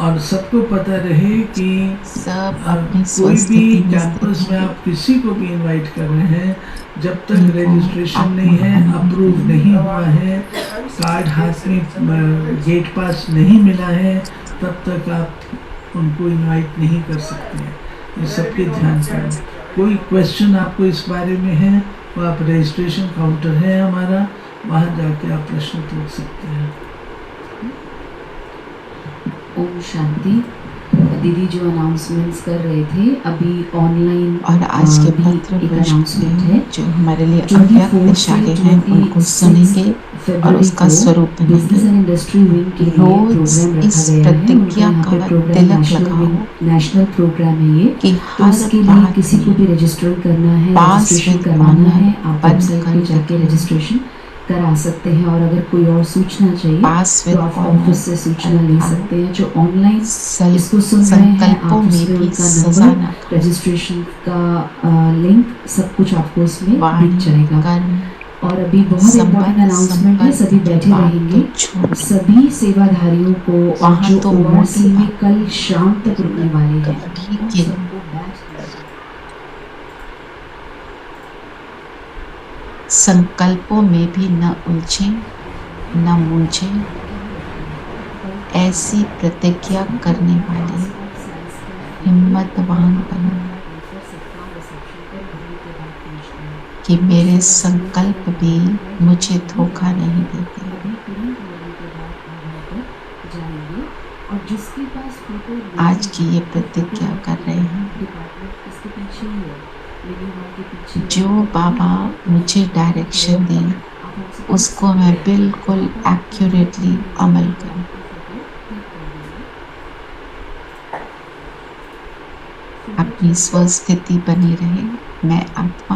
और सबको पता रहे कि सब अपनी कोई भी स्वस्थिति में स्थित कैंपस में होंगे। आप किसी को भी इनवाइट कर रहे हैं, जब तक इनको रजिस्ट्रेशन नहीं है, आत्मज्ञान अप्रूव करें। नहीं हुआ है, कार्ड हाथ में, गेट पास नहीं मिला है, तब तक आप उनको इनवाइट नहीं कर सकते हैं। ये सबके ध्यान करें। कोई क्वेश्चन आपको इस बारे में है तो आप रजिस्ट्रेशन काउंटर है हमारा, वहाँ जाके आप प्रश्न पूछ सकते हैं। ओम शांति। दीदी जो अनाउंसमेंट्स कर रहे थे अभी ऑनलाइन, और आज के भी पत्र एक पुष्प अनाउंसमेंट में है। जो हमारे लिए 24 अव्यक्तशाली से हैं उनको 26 सुनेंगे और फरवरी उसका को स्वरूप बिजनेस बनेंगे। एंड इंडस्ट्री विंग के लिए रोज प्रोग्राम रखा इस गया है। उनका प्रतिज्ञा यहाँ पे का प्रोग्राम तिलक लगाओ नेशनल प्रोग्राम है ये। कि तो हर उसके लिए बात किसी को में भी रजिस्टर करना है, पास रजिस्ट्रेशन विद करवाना ऑनर है, आप वेबसाइट बनकर पे जाके दिखाएं। रजिस्ट्रेशन करा सकते हैं। और अगर कोई और सूचना चाहिए पास तो विद आप ऑनर ऑफिस से सूचना ले अर्थात सकते हैं। जो ऑनलाइन इसको सुन रहे हैं, संकल्पों आप में उसमें भी उनका सजा नंबर, न खाएं। रजिस्ट्रेशन का लिंक, सब कुछ आपको उसमें दिख वाणी जाएगा। कर्म और अभी बहुत इम्पोर्टेंट संबंध अनाउंसमेंट है, संपर्क सभी की बैठे बात तो रहेंगे। छोड़ दो, सभी सेवाधारियों को वहां जो तो ओआरसी मोटी में बात कल शाम तक रुकने वाले हैं, कभी उन के लिए सबको बैच संकल्पों में भी न उलझे न मूझे, ऐसी प्रतिज्ञा करने वाले हिम्मतवान बनो कि मेरे संकल्प भी मुझे धोखा नहीं देते। और जिसके पास फोटो आज की ये प्रतिज्ञा कर रहे हैं, डिपार्टमेंट इसके पीछे ही है, मिनी हॉल के पीछे जो बाबा मुझे डायरेक्शन दें उसको मैं बिल्कुल एक्यूरेटली अमल करूं। अपनी स्वस्थिति बनी रहे। मैं आत्मा।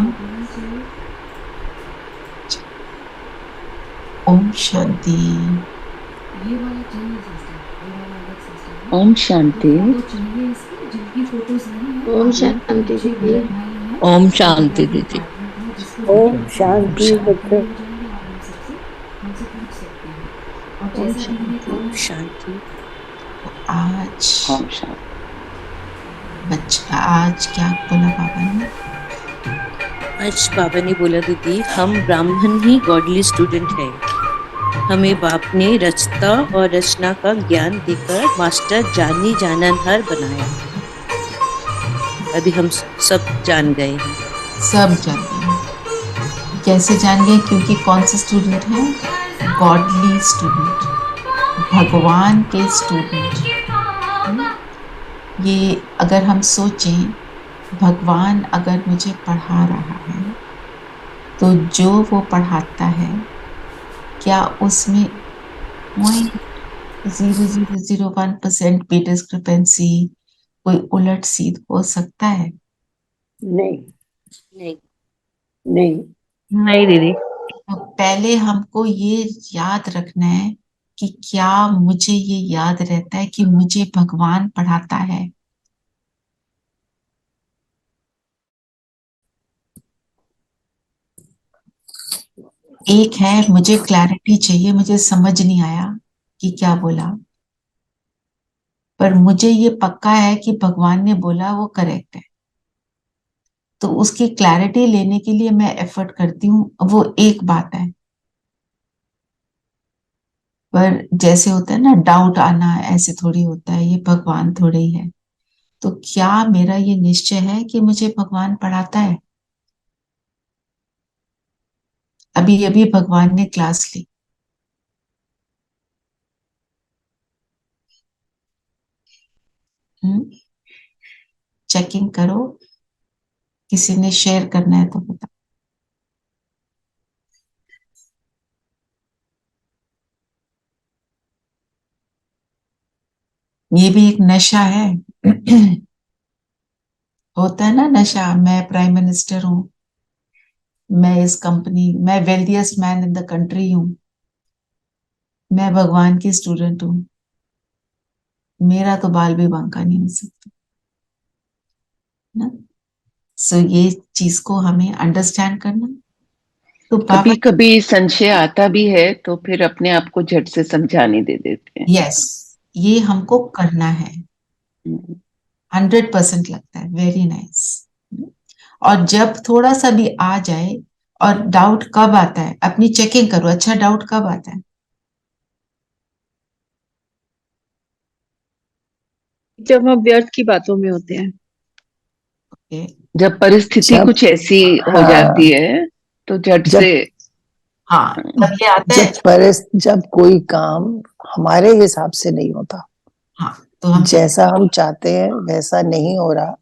ओम शांति। ये वाला चाहिए सिस्टम, ये वाला अलग सिस्टम है। ओम शांति। फोटो चाहिए इसकी, जिनकी फोटोज नहीं है ओम आप लोग के शांति पीछे दीदी। भरत भाई हैं, ओम भरत शांति भाई के दीदी। डिपार्टमेंट है, जिसको ओम नहीं पता है शांति वो बच्चों। मिल जाएंगे, आप हम सबसे हमसे पूछ सकते हैं। और ओम जैसा दीदी ने शांति। कहा, शांति। आज ओम शांति। बच्चा, आज क्या बोला बाबा ने? आज बाबा ने बोला दीदी, हम ब्राह्मण ही गॉडली स्टूडेंट है। हमें बाप ने रचता और रचना का ज्ञान देकर मास्टर जानी जाननहार बनाया। अभी हम सब जान गए हैं। सब जान गए। कैसे जान गए? क्योंकि कौन से स्टूडेंट हैं? गॉडली स्टूडेंट, भगवान के स्टूडेंट। ये अगर हम सोचें, भगवान अगर मुझे पढ़ा रहा है तो जो वो पढ़ाता है, क्या उसमें 0.0001% भी डिस्क्रिपेंसी, कोई उलट सीध हो सकता है? नहीं नहीं। नहीं। नहीं दीदी। तो पहले हमको ये याद रखना है कि क्या मुझे ये याद रहता है कि मुझे भगवान पढ़ाता है। एक है, मुझे क्लैरिटी चाहिए, मुझे समझ नहीं आया कि क्या बोला, पर मुझे ये पक्का है कि भगवान ने बोला वो करेक्ट है। तो उसकी क्लैरिटी लेने के लिए मैं एफर्ट करती हूँ, वो एक बात है। पर जैसे होता है ना, डाउट आना, ऐसे थोड़ी होता है, ये भगवान थोड़े ही है। तो क्या मेरा ये निश्चय है कि मुझे भगवान पढ़ाता है? अभी अभी भगवान ने क्लास ली, चेकिंग करो, किसी ने शेयर करना है तो बता। ये भी एक नशा है। होता है ना नशा, मैं प्राइम मिनिस्टर हूं, मैं इस कंपनी, मैं wealthiest man in the country हूं, मैं भगवान की स्टूडेंट हूं, मेरा तो बाल भी बांका नहीं हो सकता ना। सो ये चीज को हमें अंडरस्टैंड करना। तो कभी बाबा, कभी संशय आता भी है तो फिर अपने आप को झट से समझाने दे देते हैं। यस, ये हमको करना है। 100% लगता है, वेरी नाइस। और जब थोड़ा सा भी आ जाए, और डाउट कब आता है, अपनी चेकिंग करो, अच्छा डाउट कब आता है? जब हम व्यर्थ की बातों में होते हैं, ओके, जब परिस्थिति जब कुछ ऐसी हो हाँ जाती है तो झट जब से हाँ, तब ये आता है। जब कोई काम हमारे हिसाब से नहीं होता, हाँ, तो हम जैसा हम चाहते हैं वैसा नहीं हो रहा,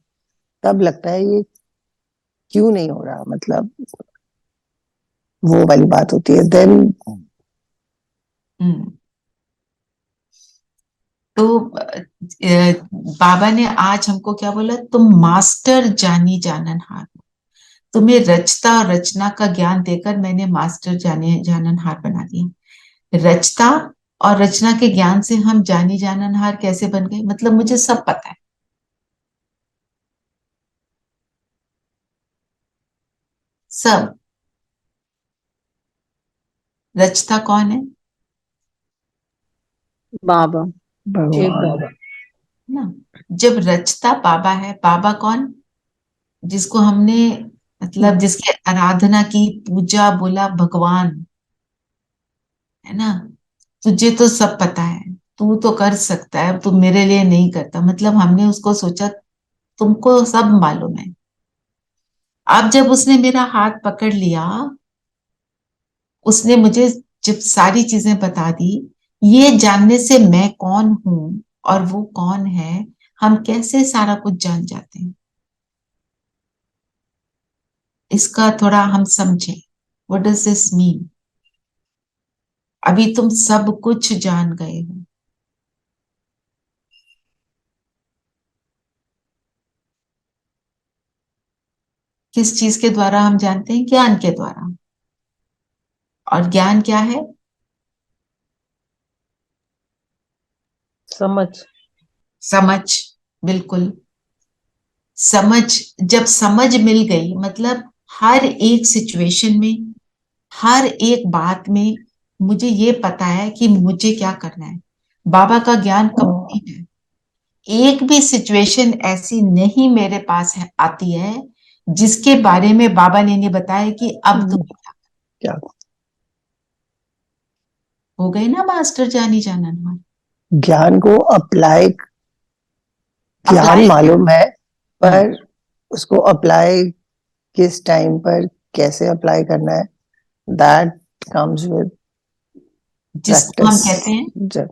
तब लगता है ये क्यों नहीं हो रहा, मतलब वो वाली बात होती है। देन हम्म, तो बाबा ने आज हमको क्या बोला, तुम मास्टर जानी जाननहार हो। तुम्हें रचता और रचना का ज्ञान देकर मैंने मास्टर जाने जाननहार बना दिया। रचता और रचना के ज्ञान से हम जानी जाननहार कैसे बन गए, मतलब मुझे सब पता है, सब। रचता कौन है? बाबा, शिव भगवान बाबा। ना, जब रचता बाबा है, बाबा कौन? जिसको हमने, मतलब जिसकी आराधना की, पूजा बोला, भगवान, है ना। तुझे तो सब पता है, तू तो कर सकता है, तू मेरे लिए नहीं करता, मतलब हमने उसको सोचा तुमको सब मालूम है। अब जब उसने मेरा हाथ पकड़ लिया, उसने मुझे जब सारी चीजें बता दी, ये जानने से मैं कौन हूं और वो कौन है, हम कैसे सारा कुछ जान जाते हैं, इसका थोड़ा हम समझें। What does this mean? अभी तुम सब कुछ जान गए हो। किस चीज के द्वारा हम जानते हैं? ज्ञान के द्वारा। और ज्ञान क्या है? समझ। समझ, बिल्कुल। समझ, जब समझ मिल गई, मतलब हर एक सिचुएशन में, हर एक बात में मुझे ये पता है कि मुझे क्या करना है। बाबा का ज्ञान कंप्लीट है। एक भी सिचुएशन ऐसी नहीं मेरे पास है, आती है, जिसके बारे में बाबा ने नहीं बताया कि अब तुम क्या हो गए ना मास्टर जानी जानन। ज्ञान को अप्लाई, ज्ञान अप्लाई, मालूम है, पर उसको अप्लाई किस टाइम पर कैसे अप्लाई करना है, दैट कम्स विद जिसको हम प्रैक्टिस। कहते हैं,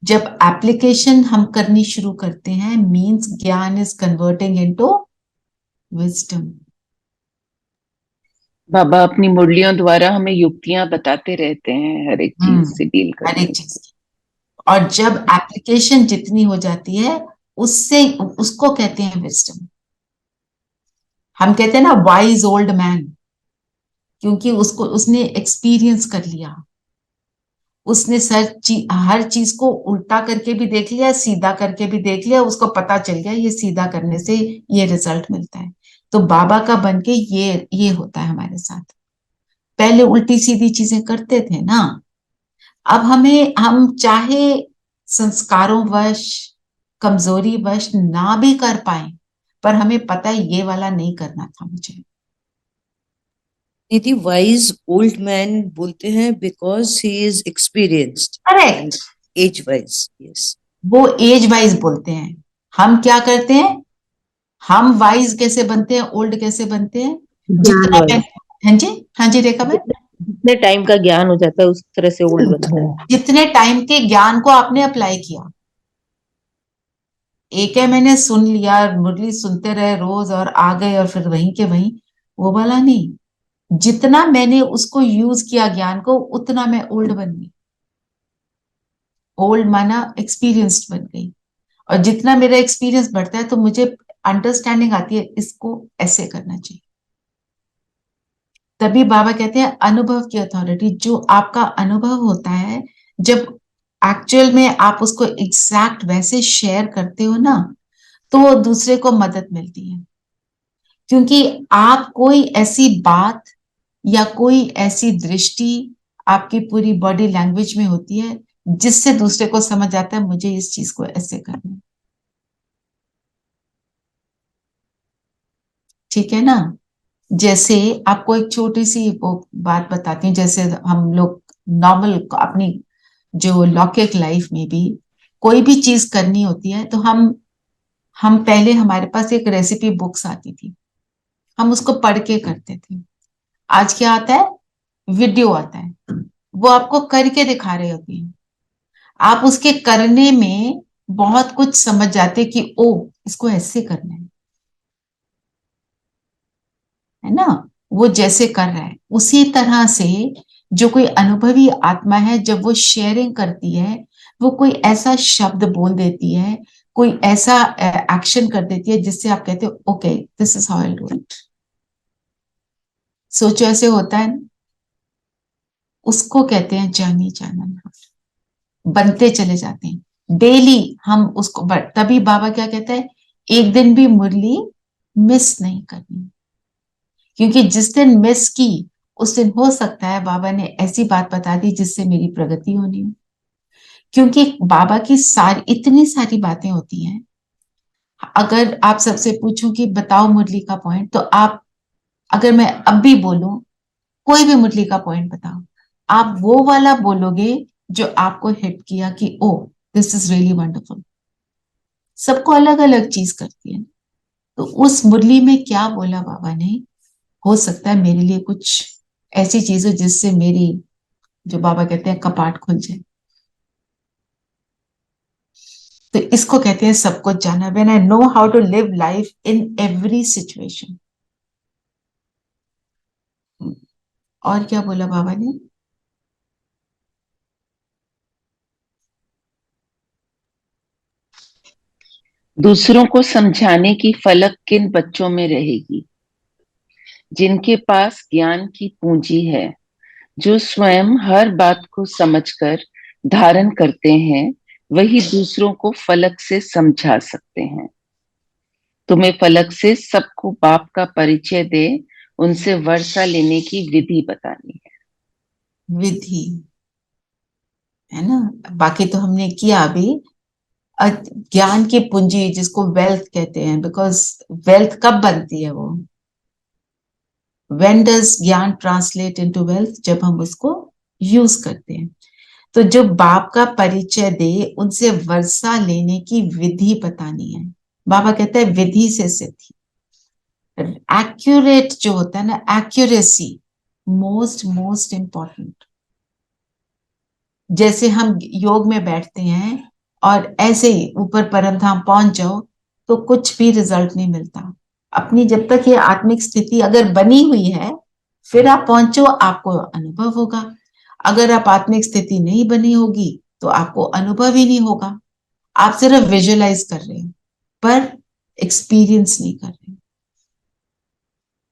जब एप्लीकेशन हम करनी शुरू करते हैं, मींस ज्ञान इज कन्वर्टिंग इनटू विजडम। बाबा अपनी मुरलियों द्वारा हमें युक्तियां बताते रहते हैं हर एक चीज से डील हर करने एक की। चीज की। और जब एप्लीकेशन जितनी हो जाती है, उससे उसको कहते हैं विजडम। हम कहते हैं ना वाइज ओल्ड मैन, क्योंकि उसको उसने एक्सपीरियंस कर लिया, उसने हर चीज को उल्टा करके भी देख लिया, सीधा करके भी देख लिया, उसको पता चल गया ये सीधा करने से ये रिजल्ट मिलता है। तो बाबा का बन के ये होता है हमारे साथ। पहले उल्टी सीधी चीजें करते थे ना, अब हम चाहे संस्कारों वश, कमजोरी वश ना भी कर पाए, पर हमें पता है ये वाला नहीं करना था मुझे। दीदी वाइज ओल्ड मैन बोलते हैं because he is experienced correct, age wise. Yes, वो एज वाइज बोलते हैं। हम क्या करते हैं, हम वाइज कैसे बनते हैं, ओल्ड कैसे बनते हैं? ज्ञान जितना मैं, वाइज। हाँ जी, हाँ जी रेखा भाई। जितने जितने टाइम का ज्ञान हो जाता है उस तरह से ओल्ड बनता उतने है। जितने टाइम के ज्ञान को आपने अप्लाई किया, एक है मैंने सुन लिया, मुरली सुनते रहे रोज और आ गए और फिर वहीं के वहीं, वो वाला नहीं। जितना मैंने उसको यूज किया ज्ञान को, उतना मैं ओल्ड बन गई। ओल्ड माना एक्सपीरियंस्ड बन गई। और जितना मेरा एक्सपीरियंस बढ़ता है, तो मुझे अंडरस्टैंडिंग आती है इसको ऐसे करना चाहिए। तभी बाबा कहते हैं अनुभव की अथॉरिटी। जो आपका अनुभव होता है, जब एक्चुअल में आप उसको एग्जैक्ट वैसे शेयर करते हो ना, तो दूसरे को मदद मिलती है। क्योंकि आप कोई ऐसी बात या कोई ऐसी दृष्टि आपकी पूरी बॉडी लैंग्वेज में होती है जिससे दूसरे को समझ आता है मुझे इस चीज को ऐसे करना है। ठीक है ना? जैसे आपको एक छोटी सी वो बात बताती हूँ, जैसे हम लोग नॉर्मल अपनी जो लौकिक लाइफ में भी कोई भी चीज करनी होती है तो हम पहले हमारे पास एक रेसिपी बुक्स आती थी, हम उसको पढ़ के करते थे। आज क्या आता है? वीडियो आता है, वो आपको करके दिखा रहे होते हैं। आप उसके करने में बहुत कुछ समझ जाते कि ओ इसको ऐसे करना है ना? वो जैसे कर रहा है उसी तरह से जो कोई अनुभवी आत्मा है जब वो शेयरिंग करती है, वो कोई ऐसा शब्द बोल देती है, कोई ऐसा एक्शन कर देती है जिससे आप कहते हो okay this is how I do it. सोचो ऐसे होता है ना? उसको कहते हैं जानी जाना, बनते चले जाते हैं डेली हम उसको। बट तभी बाबा क्या कहता है, एक दिन भी मुरली मिस नहीं करनी, क्योंकि जिस दिन मिस की उस दिन हो सकता है बाबा ने ऐसी बात बता दी जिससे मेरी प्रगति होनी हो। क्योंकि बाबा की सारी इतनी सारी बातें होती हैं, अगर आप सबसे पूछूं कि बताओ मुरली का पॉइंट, तो आप, अगर मैं अब भी बोलूं कोई भी मुरली का पॉइंट बताओ, आप वो वाला बोलोगे जो आपको हिट किया कि ओ दिस इज रियली वंडरफुल। सबको अलग अलग चीज करती है, तो उस मुरली में क्या बोला बाबा ने, हो सकता है मेरे लिए कुछ ऐसी चीज हो जिससे मेरी, जो बाबा कहते हैं, कपाट खुल जाए। तो इसको कहते हैं सब कुछ जाना, when I know how to live life in every situation. और क्या बोला बाबा ने? दूसरों को समझाने की फलक किन बच्चों में रहेगी, जिनके पास ज्ञान की पूंजी है, जो स्वयं हर बात को समझकर धारण करते हैं, वही दूसरों को फलक से समझा सकते हैं। तुम्हें फलक से सबको बाप का परिचय दे, उनसे वर्षा लेने की विधि बतानी है। विधि है ना? बाकी तो हमने किया अभी। ज्ञान की पूंजी जिसको वेल्थ कहते हैं, बिकॉज वेल्थ कब बनती है? वो व्हेन डज ज्ञान ट्रांसलेट इनटू वेल्थ? जब हम उसको यूज करते हैं। तो जो बाप का परिचय दे उनसे वर्षा लेने की विधि बतानी है। बाबा कहते हैं विधि से सिद्धि। एक्यूरेट जो होता है ना, एक्यूरेसी मोस्ट मोस्ट इंपॉर्टेंट। जैसे हम योग में बैठते हैं और ऐसे ही ऊपर परम धाम पहुंच जाओ तो कुछ भी रिजल्ट नहीं मिलता। अपनी जब तक ये आत्मिक स्थिति अगर बनी हुई है फिर आप पहुंचो, आपको अनुभव होगा। अगर आप आत्मिक स्थिति नहीं बनी होगी तो आपको अनुभव ही नहीं होगा। आप सिर्फ विजुअलाइज कर रहे हो पर एक्सपीरियंस नहीं कर रहे,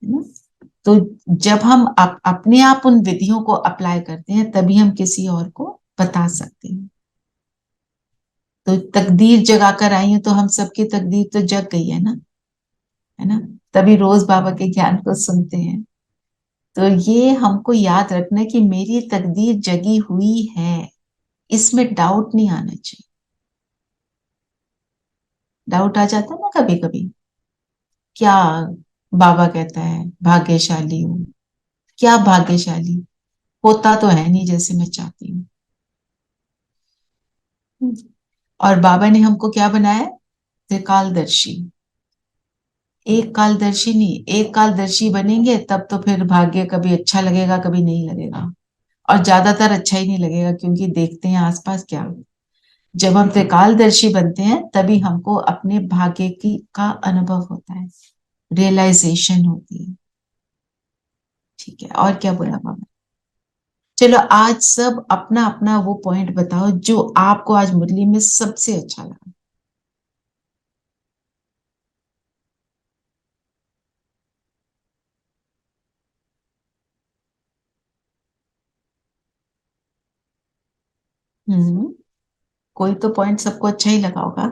है ना? तो जब हम अपने आप उन विधियों को अप्लाई करते हैं तभी हम किसी और को बता सकते हैं। तो तकदीर जगा कर आई हूं तो हम सबकी तकदीर तो जग गई है ना? तभी रोज बाबा के ज्ञान को सुनते हैं। तो ये हमको याद रखना है कि मेरी तकदीर जगी हुई है, इसमें डाउट नहीं आना चाहिए। डाउट आ जाता है ना कभी कभी, क्या बाबा कहता है भाग्यशाली हूं, क्या भाग्यशाली होता तो है नहीं जैसे मैं चाहती हूँ। और बाबा ने हमको क्या बनाया? त्रिकालदर्शी। एक कालदर्शी नहीं, एक कालदर्शी बनेंगे तब तो फिर भाग्य कभी अच्छा लगेगा कभी नहीं लगेगा, और ज्यादातर अच्छा ही नहीं लगेगा क्योंकि देखते हैं आसपास क्या। जब हम त्रिकालदर्शी बनते हैं तभी हमको अपने भाग्य की का अनुभव होता है, रियलाइजेशन होती है। ठीक है, और क्या बोला बाबा? चलो आज सब अपना अपना वो पॉइंट बताओ जो आपको आज मुरली में सबसे अच्छा लगा। कोई तो पॉइंट सबको अच्छा ही लगा होगा।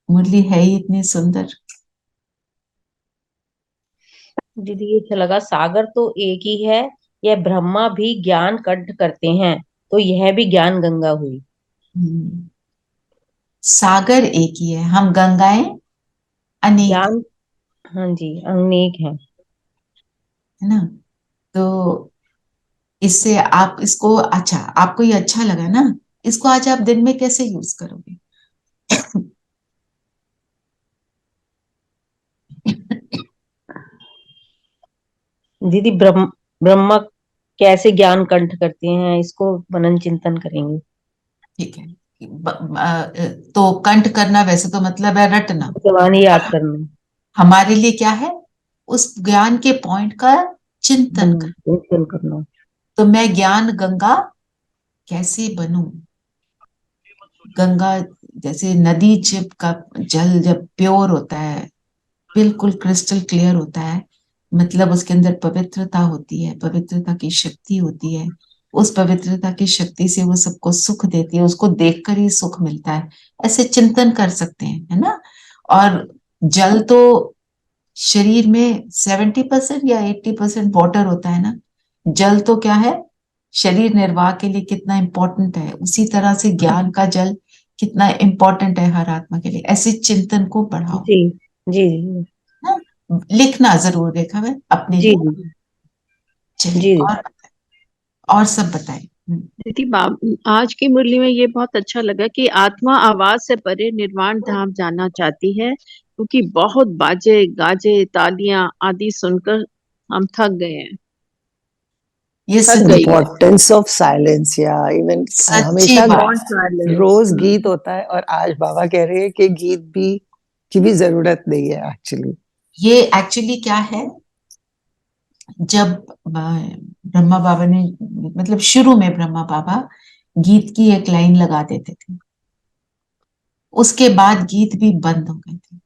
मुरली है ही इतनी सुंदर। दीदी ये अच्छा लगा, सागर तो एक ही है यह ब्रह्मा भी ज्ञान कंठ करते हैं, तो यह भी ज्ञान गंगा हुई। सागर एक ही है, हम गंगाएं अनेक ज्ञान, हाँ जी, अनेक है। है ना। तो इससे आप इसको, अच्छा आपको ये अच्छा लगा ना, इसको आज आप दिन में कैसे यूज करोगे? दीदी, ब्रह्मा कैसे ज्ञान कंठ करते हैं, इसको मनन चिंतन करेंगे। ठीक है। तो कंठ करना वैसे तो मतलब है रटना। जवानी याद करना। हमारे लिए क्या है? उस ज्ञान के पॉइंट का चिंतन कर। चिंतन करना। तो मैं ज्ञान गंगा कैसे बनूं? गंगा जैसे नदी जब का जल जब प्योर होता है, बिल्कुल क्रिस्टल क्लियर होता है, मतलब उसके अंदर पवित्रता होती है, पवित्रता की शक्ति होती है। उस पवित्रता की शक्ति से वो सबको सुख देती है, उसको देखकर ही सुख मिलता है। ऐसे चिंतन कर सकते हैं, है ना। और जल तो शरीर में 70% या 80% वाटर होता है ना। जल तो क्या है, शरीर निर्वाह के लिए कितना इंपॉर्टेंट है, उसी तरह से ज्ञान का जल कितना इंपॉर्टेंट है हर आत्मा के लिए। ऐसे चिंतन को बढ़ाओ जी जी जी ना। लिखना जरूर रेखा में अपने जी लिए। जी चलिए, जी। और सब बताएं। दीदी, आज की मुरली में ये बहुत अच्छा लगा कि आत्मा आवाज से परे निर्वाण धाम जाना चाहती है, क्योंकि बहुत बाजे गाजे तालियां आदि सुनकर हम थक गए हैं, ये थक सच्ची गई है। इम्पोर्टेंस ऑफ साइलेंस, या इवन सच्ची हमेशा बात। रोज गीत होता है, और आज बाबा कह रहे हैं कि गीत भी की भी जरूरत नहीं है एक्चुअली। ये एक्चुअली क्या है, जब ब्रह्मा बाबा ने, मतलब शुरू में ब्रह्मा बाबा गीत की एक लाइन लगा देते थे, उसके बाद गीत भी बंद हो गए थे।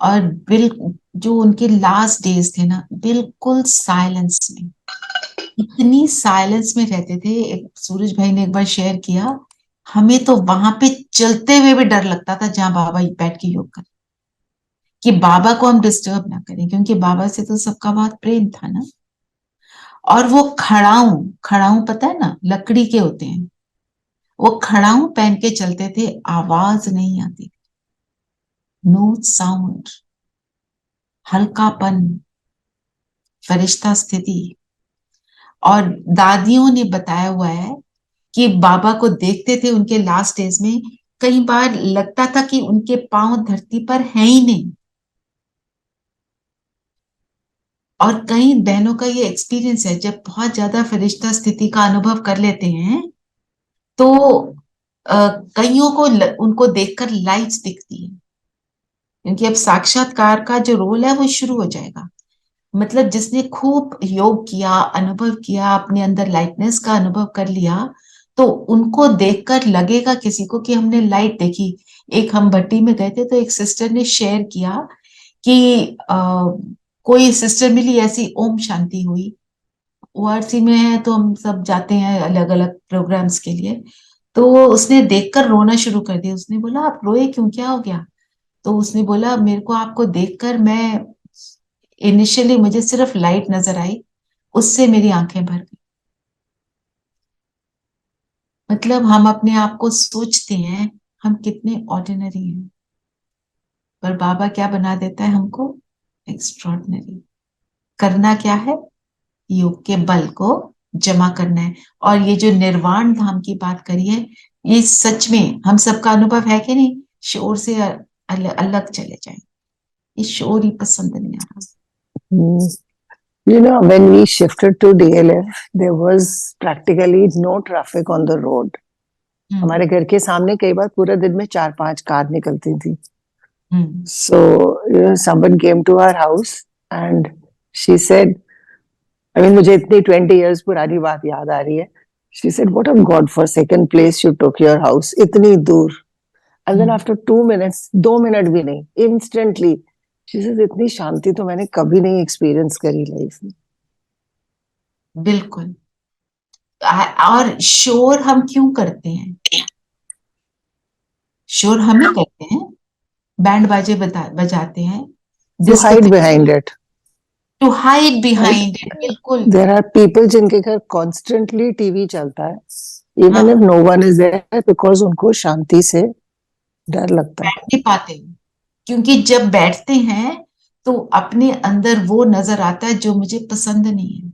और जो उनके लास्ट डेज थे ना, बिल्कुल साइलेंस में, इतनी साइलेंस में रहते थे। एक सूरज भाई ने एक बार शेयर किया, हमें तो वहां पे चलते हुए भी डर लगता था जहां बाबा बैठ के योग कर, कि बाबा को हम डिस्टर्ब ना करें, क्योंकि बाबा से तो सबका बहुत प्रेम था ना। और वो खड़ाऊ, खड़ाऊ पता है ना, लकड़ी के होते हैं, वो खड़ाऊ पहन के चलते थे, आवाज नहीं आती, नो साउंड, हल्कापन, फरिश्ता स्थिति। और दादियों ने बताया हुआ है कि बाबा को देखते थे उनके लास्ट डेज में, कई बार लगता था कि उनके पांव धरती पर हैं ही नहीं। और कई बहनों का ये एक्सपीरियंस है, जब बहुत ज्यादा फरिश्ता स्थिति का अनुभव कर लेते हैं तो कईयों को उनको देखकर लाइट्स दिखती है, क्योंकि अब साक्षात्कार का जो रोल है वो शुरू हो जाएगा। मतलब जिसने खूब योग किया, अनुभव किया, अपने अंदर लाइटनेस का अनुभव कर लिया, तो उनको देखकर लगेगा किसी को कि हमने लाइट देखी। एक हम भट्टी में गए थे, तो एक सिस्टर ने शेयर किया कि कोई सिस्टर मिली, ऐसी ओम शांति हुई। ओआरसी में है तो हम सब जाते हैं अलग अलग प्रोग्राम्स के लिए। तो उसने देखकर रोना शुरू कर दिया। उसने बोला, आप रोए क्यों, क्या हो गया? तो उसने बोला, मेरे को आपको देखकर, मैं इनिशियली मुझे सिर्फ लाइट नजर आई, उससे मेरी आंखें भर गई। मतलब हम अपने आप को सोचते हैं हम कितने ऑर्डिनरी हैं, पर बाबा क्या बना देता है हमको, एक्स्ट्रॉर्डिनरी। करना क्या है, योग के बल को जमा करना है। और ये जो निर्वाण धाम की बात करी है, ये सच में हम सबका अनुभव है कि नहीं? शोर से अलग चले जाए, ये शोर ही पसंद नहीं आ रहा। You know, when we shifted to DLF, there was practically no traffic on the road. हमारे घर के सामने कई बार पूरे दिन में 4-5 कार निकलती थी. So, you know, someone came to our house and she said, I mean, मुझे इतनी 20 years पुरानी बात याद आ रही है. She said, what a God-forsaken place you took your house, इतनी दूर. And then after 2 minutes, 2 minute भी नहीं, instantly, she says, इतनी शांति तो मैंने कभी नहीं एक्सपीरियंस करी लाइफ में. बिल्कुल। और शोर हम क्यों करते हैं? शोर हमें करते हैं, बैंड बाजे बजाते हैं, To hide behind it. To hide behind it, बिल्कुल। देयर आर पीपल जिनके घर कॉन्स्टेंटली टीवी चलता है, इवन इफ हाँ, no one is there, because उनको शांति से डर लगता बैठ है। नहीं पाते, क्योंकि जब बैठते हैं तो अपने अंदर वो नजर आता है जो मुझे पसंद नहीं है।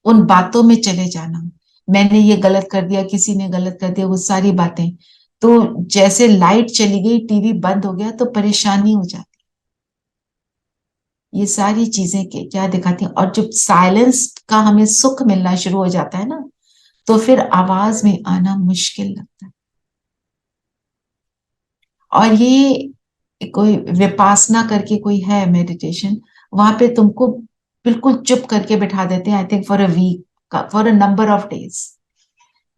उन बातों में चले जाना, मैंने ये गलत कर दिया, किसी ने गलत कर दिया, वो सारी बातें। तो जैसे लाइट चली गई, टीवी बंद हो गया, तो परेशानी हो जाती। ये सारी चीजें क्या दिखाती हैं। और जब साइलेंस का हमें सुख मिलना शुरू हो जाता है ना, तो फिर आवाज में आना मुश्किल लगता है। और ये कोई विपासना करके कोई है मेडिटेशन, वहां पे तुमको बिल्कुल चुप करके बिठा देते हैं, I think for a week, for a number of days.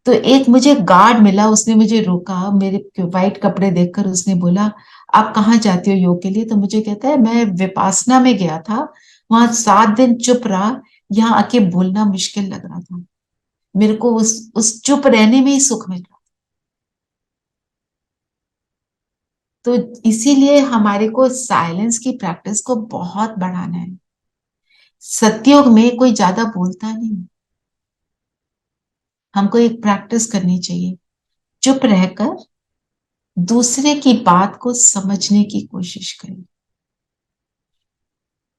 तो एक मुझे गार्ड मिला, उसने मुझे रोका, मेरे वाइट कपड़े देखकर उसने बोला, आप कहाँ जाती हो योग के लिए? तो मुझे कहता है, मैं विपासना में गया था, वहां 7 दिन चुप रहा, यहाँ आके बोलना मुश्किल लग रहा था, मेरे को उस चुप रहने में ही सुख मिल रहा। तो इसीलिए हमारे को साइलेंस की प्रैक्टिस को बहुत बढ़ाना है। सत्युग में कोई ज्यादा बोलता नहीं, हमको एक प्रैक्टिस करनी चाहिए, चुप रहकर दूसरे की बात को समझने की कोशिश करें।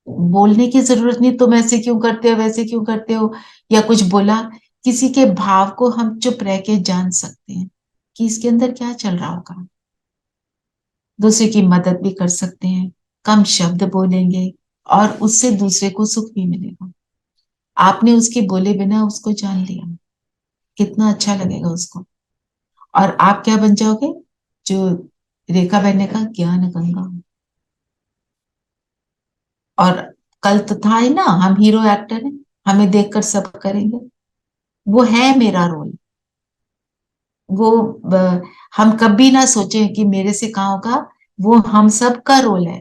बोलने की जरूरत नहीं, तुम ऐसे क्यों करते हो, वैसे क्यों करते हो, या कुछ बोला, किसी के भाव को हम चुप रह के जान सकते हैं कि इसके अंदर क्या चल रहा होगा। दूसरे की मदद भी कर सकते हैं, कम शब्द बोलेंगे, और उससे दूसरे को सुख भी मिलेगा। आपने उसके बोले बिना उसको जान लिया, कितना अच्छा लगेगा उसको। और आप क्या बन जाओगे? जो रेखा बहन ने कहा, ज्ञान गंगा। और कल तो था ही ना, हम हीरो एक्टर हैं, हमें देखकर सब करेंगे। वो है मेरा रोल। वो हम कभी ना सोचें कि मेरे से कहाँ होगा, वो हम सब का रोल है।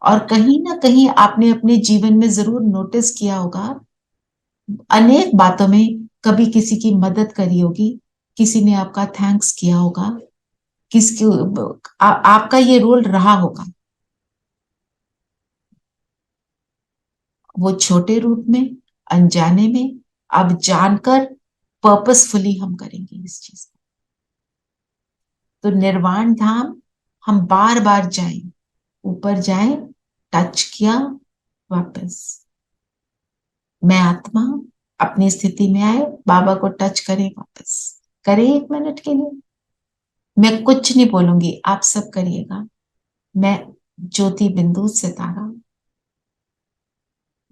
और कहीं ना कहीं आपने अपने जीवन में जरूर नोटिस किया होगा, अनेक बातों में कभी किसी की मदद करी होगी, किसी ने आपका थैंक्स किया होगा, किसकी आपका ये रोल रहा होगा। वो छोटे रूप में, अनजाने में, अब जानकर पर्पसफुली हम करेंगे इस चीज को। तो निर्वाण धाम हम बार बार जाएं, ऊपर जाएं, टच किया, वापस। मैं आत्मा अपनी स्थिति में आए, बाबा को टच करें, वापस करें 1 मिनट के लिए। मैं कुछ नहीं बोलूंगी, आप सब करिएगा। मैं ज्योति बिंदु सितारा,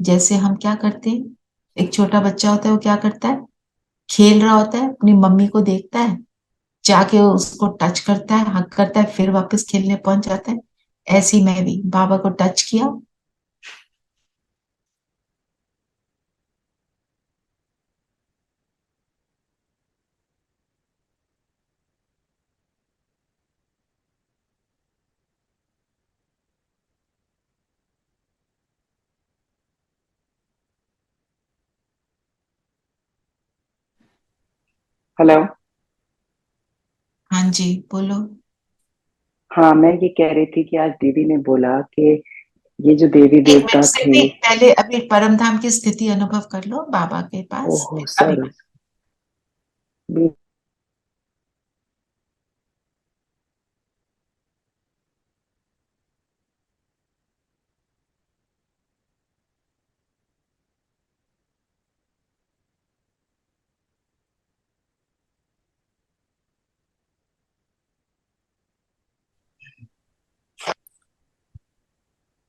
जैसे हम क्या करते हैं, एक छोटा बच्चा होता है, वो क्या करता है, खेल रहा होता है, अपनी मम्मी को देखता है, जाके उसको टच करता है, हक करता है, फिर वापस खेलने पहुंच जाता है। ऐसे ही मैं भी बाबा को टच किया, हेलो। हाँ जी बोलो। हाँ, मैं ये कह रही थी कि आज दीदी ने बोला कि ये जो देवी 1 मिनट देवता से थे। भी पहले अभी परम धाम की स्थिति अनुभव कर लो बाबा के पास। ओहो अभी सॉरी।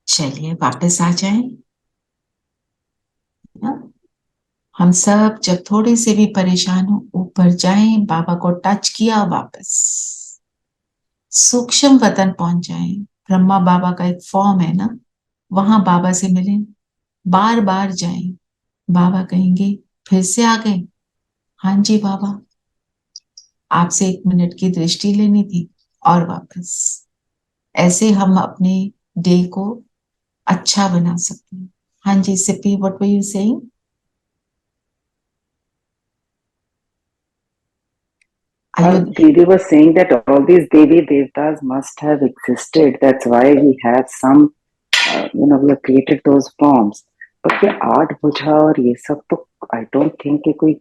चलिए वापस आ जाएं ना? हम सब जब थोड़े से भी परेशान हो, ऊपर जाएं, बाबा को टच किया, वापस सूक्ष्म वतन पहुंच जाएं। ब्रह्मा बाबा का एक फॉर्म है ना, वहां बाबा से मिलें, बार बार जाएं। बाबा कहेंगे, फिर से आ गए? हाँ जी बाबा, आपसे 1 मिनट की दृष्टि लेनी थी, और वापस। ऐसे हम अपने डे को अच्छा बना सकते हैं। हाँ जी Sippy, what were you saying? Didi was saying that all these Devi Devtas must have existed. That's why we have some we have created those forms. But ये आठ भुजा और ये सब तो I don't think कि कोई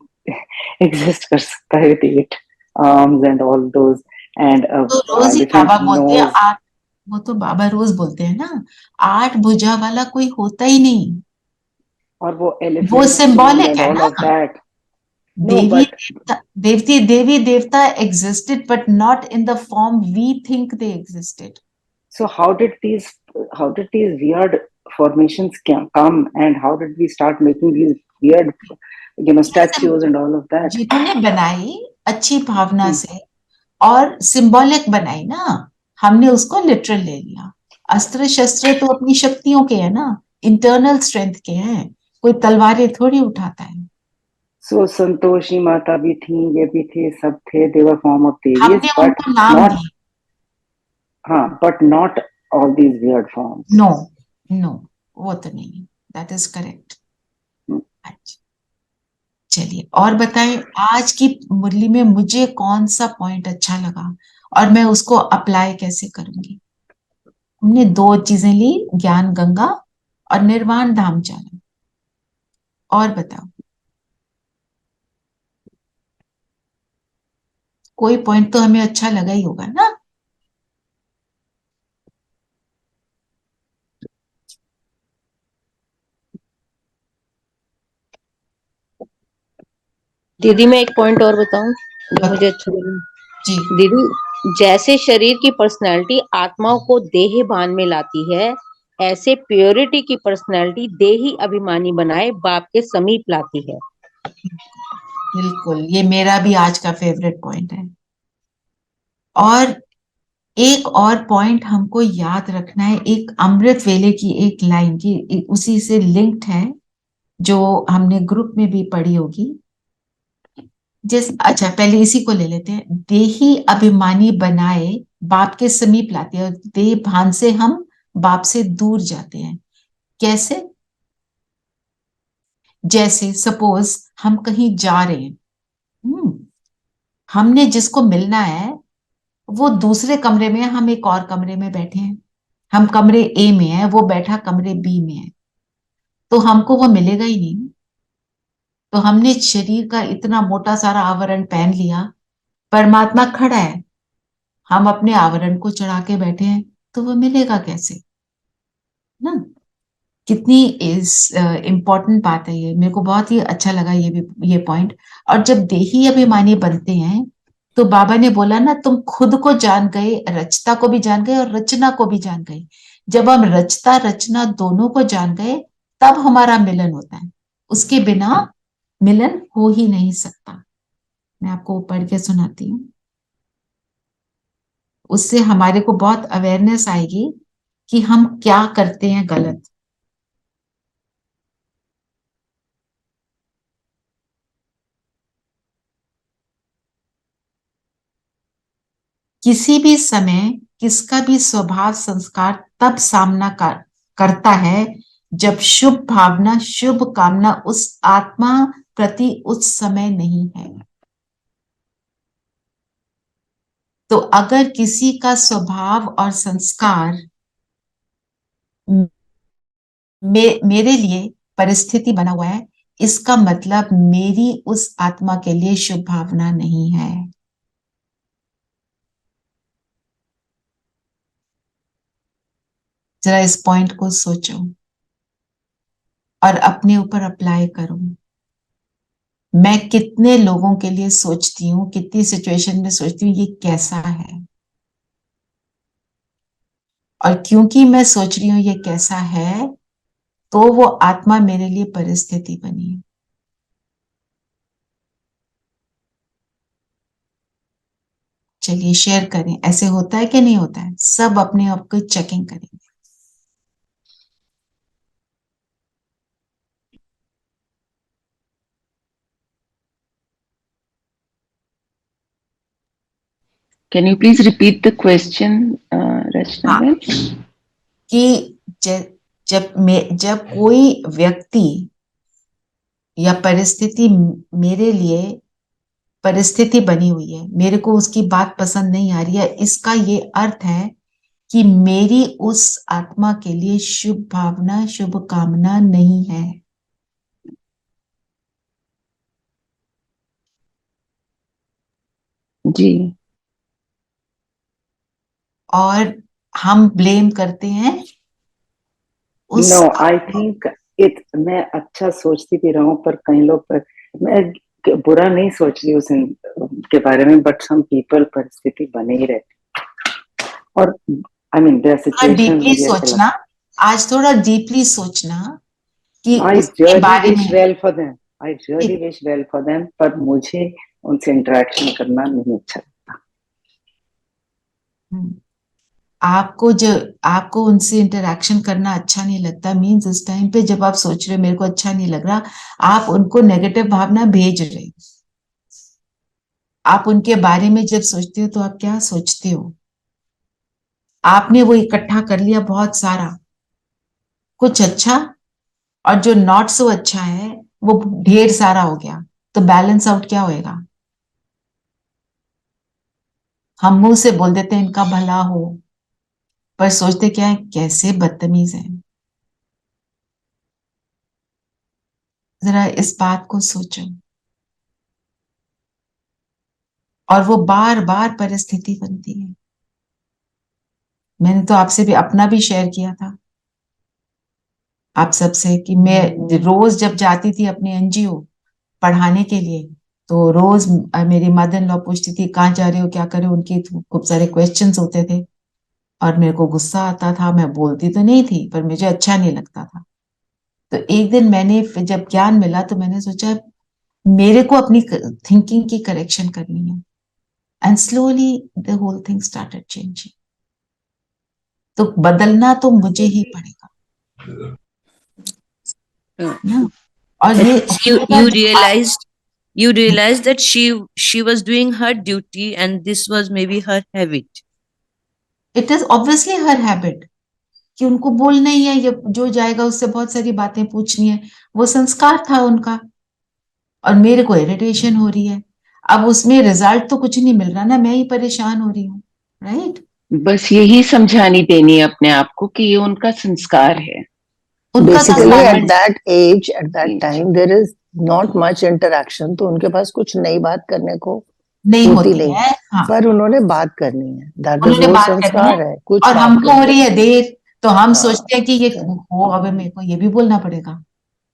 exist कर सकता है with 8 arms and all those and तो रोज ही elephant बाबा बोलते हैं nose. आठ, वो तो बाबा रोज बोलते हैं ना, 8 भुजा वाला कोई होता ही नहीं, और वो elephant वो symbolic and है all ना। of that. No, Devi but देवी देवता existed but not in the form we think they existed. so how did these weird formations come, and how did we start making these weird statues and all of that? जिन्होंने बनाई अच्छी भावना से और symbolic बनाई ना, हमने उसको literal ले लिया। अस्त्र शस्त्र तो अपनी शक्तियों के है ना, इंटरनल स्ट्रेंथ के हैं, कोई तलवारें थोड़ी उठाता है। So संतोषी माता भी थी, ये भी थे, सब थे, they were form of devis, हमने but उनको नाम not दिए। but not all these weird forms. No वो तो नहीं, दैट इज करेक्ट। अच्छा चलिए और बताएं, आज की मुरली में मुझे कौन सा पॉइंट अच्छा लगा और मैं उसको अप्लाई कैसे करूंगी। हमने 2 चीजें ली, ज्ञान गंगा और निर्वाण धाम जाना। और बताओ कोई पॉइंट तो हमें अच्छा लगा ही होगा ना। दीदी मैं एक पॉइंट और बताऊं जो मुझे अच्छा लगा। जी दीदी, जैसे शरीर की पर्सनैलिटी आत्माओं को देह भान में लाती है, ऐसे प्योरिटी की पर्सनैलिटी देही अभिमानी बनाए बाप के समीप लाती है। बिल्कुल, ये मेरा भी आज का फेवरेट पॉइंट है। और एक और पॉइंट हमको याद रखना है, एक अमृत वेले की एक लाइन की उसी से लिंक्ड है, जो हमने ग्रुप में भी पढ़ी होगी। अच्छा पहले इसी को ले लेते हैं। देही अभिमानी बनाए बाप के समीप लाते हैं, देह भान से हम बाप से दूर जाते हैं। कैसे? जैसे सपोज हम कहीं जा रहे हैं, हमने जिसको मिलना है वो दूसरे कमरे में, हम एक और कमरे में बैठे हैं, हम कमरे ए में है, वो बैठा कमरे बी में है, तो हमको वो मिलेगा ही नहीं। तो हमने शरीर का इतना मोटा सारा आवरण पहन लिया, परमात्मा खड़ा है, हम अपने आवरण को चढ़ा के बैठे हैं, तो वो मिलेगा कैसे ना। कितनी इम्पोर्टेंट बात है ये, मेरे को बहुत ही अच्छा लगा ये पॉइंट। और जब देही अभिमानी बनते हैं तो बाबा ने बोला ना, तुम खुद को जान गए, रचता को भी जान गए और रचना को भी जान गए। जब हम रचता रचना दोनों को जान गए तब हमारा मिलन होता है, उसके बिना मिलन हो ही नहीं सकता। मैं आपको पढ़ के सुनाती हूँ, उससे हमारे को बहुत अवेयरनेस आएगी कि हम क्या करते हैं गलत। किसी भी समय किसका भी स्वभाव संस्कार तब सामना करता है जब शुभ भावना शुभ कामना उस आत्मा प्रति उस समय नहीं है। तो अगर किसी का स्वभाव और संस्कार मेरे लिए परिस्थिति बना हुआ है, इसका मतलब मेरी उस आत्मा के लिए शुभ भावना नहीं है। जरा इस पॉइंट को सोचो और अपने ऊपर अप्लाई करो। मैं कितने लोगों के लिए सोचती हूँ, कितनी सिचुएशन में सोचती हूँ ये कैसा है, और क्योंकि मैं सोच रही हूँ ये कैसा है, तो वो आत्मा मेरे लिए परिस्थिति बनी है। चलिए शेयर करें, ऐसे होता है कि नहीं होता है, सब अपने आप को चेकिंग करेंगे। Can you please repeat the question, Rachna ma'am? कि जब कोई व्यक्ति या परिस्थिति मेरे लिए परिस्थिति बनी हुई है, मेरे को उसकी बात पसंद नहीं आ रही है, इसका ये अर्थ है कि मेरी उस आत्मा के लिए शुभ भावना, शुभ कामना नहीं है। जी। और हम ब्लेम करते हैं उस नो, आई थिंक इट, मैं अच्छा सोचती भी रहा हूँ पर कई लोग मैं बुरा नहीं सोच रही उस के बारे में, बट सम पीपल परिस्थिति बने ही रहती और I mean there situation deeply सोचना, आज थोड़ा डीपली सोचना कि आई उसके रियली बारे विश में। Well for them, I really wish well for them, पर मुझे उनसे इंटरेक्शन करना नहीं अच्छा लगता। आपको उनसे इंटरेक्शन करना अच्छा नहीं लगता मीन्स इस टाइम पे जब आप सोच रहे हो मेरे को अच्छा नहीं लग रहा, आप उनको नेगेटिव भावना भेज रहे हो। आप उनके बारे में जब सोचते हो तो आप क्या सोचते हो? आपने वो इकट्ठा कर लिया बहुत सारा कुछ अच्छा, और जो नॉट सो अच्छा है वो ढेर सारा हो गया, तो बैलेंस आउट क्या होएगा? हम मुंह से बोल देते हैं इनका भला हो, पर सोचते क्या है, कैसे बदतमीज है। जरा इस बात को सोचो। और वो बार बार परिस्थिति बनती है। मैंने तो आपसे भी अपना भी शेयर किया था आप सबसे कि मैं रोज जब जाती थी अपने एनजीओ पढ़ाने के लिए, तो रोज मेरी मदर इन लॉ पूछती थी कहाँ जा रहे हो, क्या करे, उनके खूब सारे क्वेश्चंस होते थे और मेरे को गुस्सा आता था। मैं बोलती तो नहीं थी पर मुझे अच्छा नहीं लगता था। तो एक दिन मैंने जब ज्ञान मिला तो मैंने सोचा मेरे को अपनी थिंकिंग की करेक्शन करनी है, and slowly the whole thing started changing. तो बदलना तो मुझे ही पड़ेगा ना। और ये you realized that she was doing her duty and this was maybe her habit. It is obviously her habit कि उनको बोलना ही है, ये जो जाएगा उससे बहुत सारी बातें पूछनी है, वो संस्कार था उनका। और मेरे को इरिटेशन हो रही है, अब उसमें रिजल्ट तो कुछ नहीं मिल रहा ना, मैं ही परेशान हो रही हूँ, राइट? बस यही समझानी देनी है अपने आप को कि ये उनका संस्कार है। उनका बेसिकली संस्कार at that age, at that time there is not much interaction, तो उनके पास कुछ नई बात करने को नहीं होती होती नहीं, है। हाँ, पर उन्होंने बात करनी है, दैट इज उन्होंने वो बात करनी संस्कार है है, कुछ और बात हमको हो करनी रही है देर, तो हम हाँ, सोचते हैं कि ये हो, अब मेरे को ये भी बोलना पड़ेगा,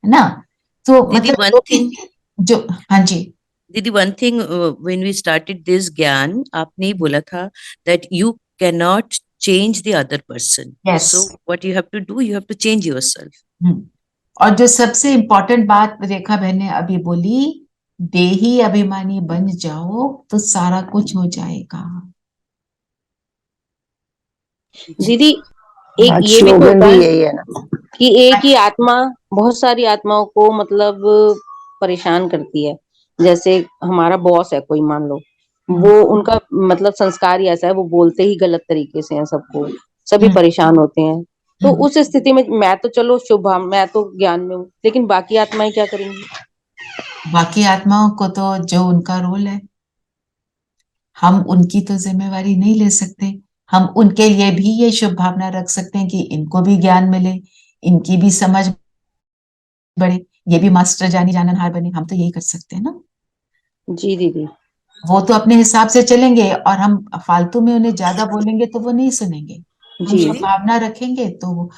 है ना? तो Didi, मतलब one दो thing, जो, हाँ जी, Didi, one thing, when we started this ज्ञान आपने ही बोला था that you cannot change the other person. Yes. So what you have to do, you have to change yourself. और जो सबसे इम्पोर्टेंट बात रेखा बहन ने अभी बोली, देही अभिमानी बन जाओ तो सारा कुछ हो जाएगा। दीदी एक आज ये भी तो स्लोगन होता भी है यही है ना। कि एक ही आत्मा बहुत सारी आत्माओं को मतलब परेशान करती है। जैसे हमारा बॉस है कोई, मान लो वो उनका मतलब संस्कार ही ऐसा है, वो बोलते ही गलत तरीके से हैं सबको, सभी परेशान होते हैं। तो उस स्थिति में मैं तो चलो शुभ, मैं तो ज्ञान में हूँ, लेकिन बाकी आत्माएं क्या करेंगी? बाकी आत्माओं को तो जो उनका रोल है, हम उनकी तो जिम्मेवारी नहीं ले सकते। हम उनके लिए भी ये शुभ भावना रख सकते हैं कि इनको भी ज्ञान मिले, इनकी भी समझ बढ़े, ये भी मास्टर जानी जाननहार बने। हम तो यही कर सकते हैं ना। जी दीदी। वो तो अपने हिसाब से चलेंगे और हम फालतू में उन्हें ज्यादा बोलेंगे तो वो नहीं सुनेंगे। हम जी शुभ भावना रखेंगे तो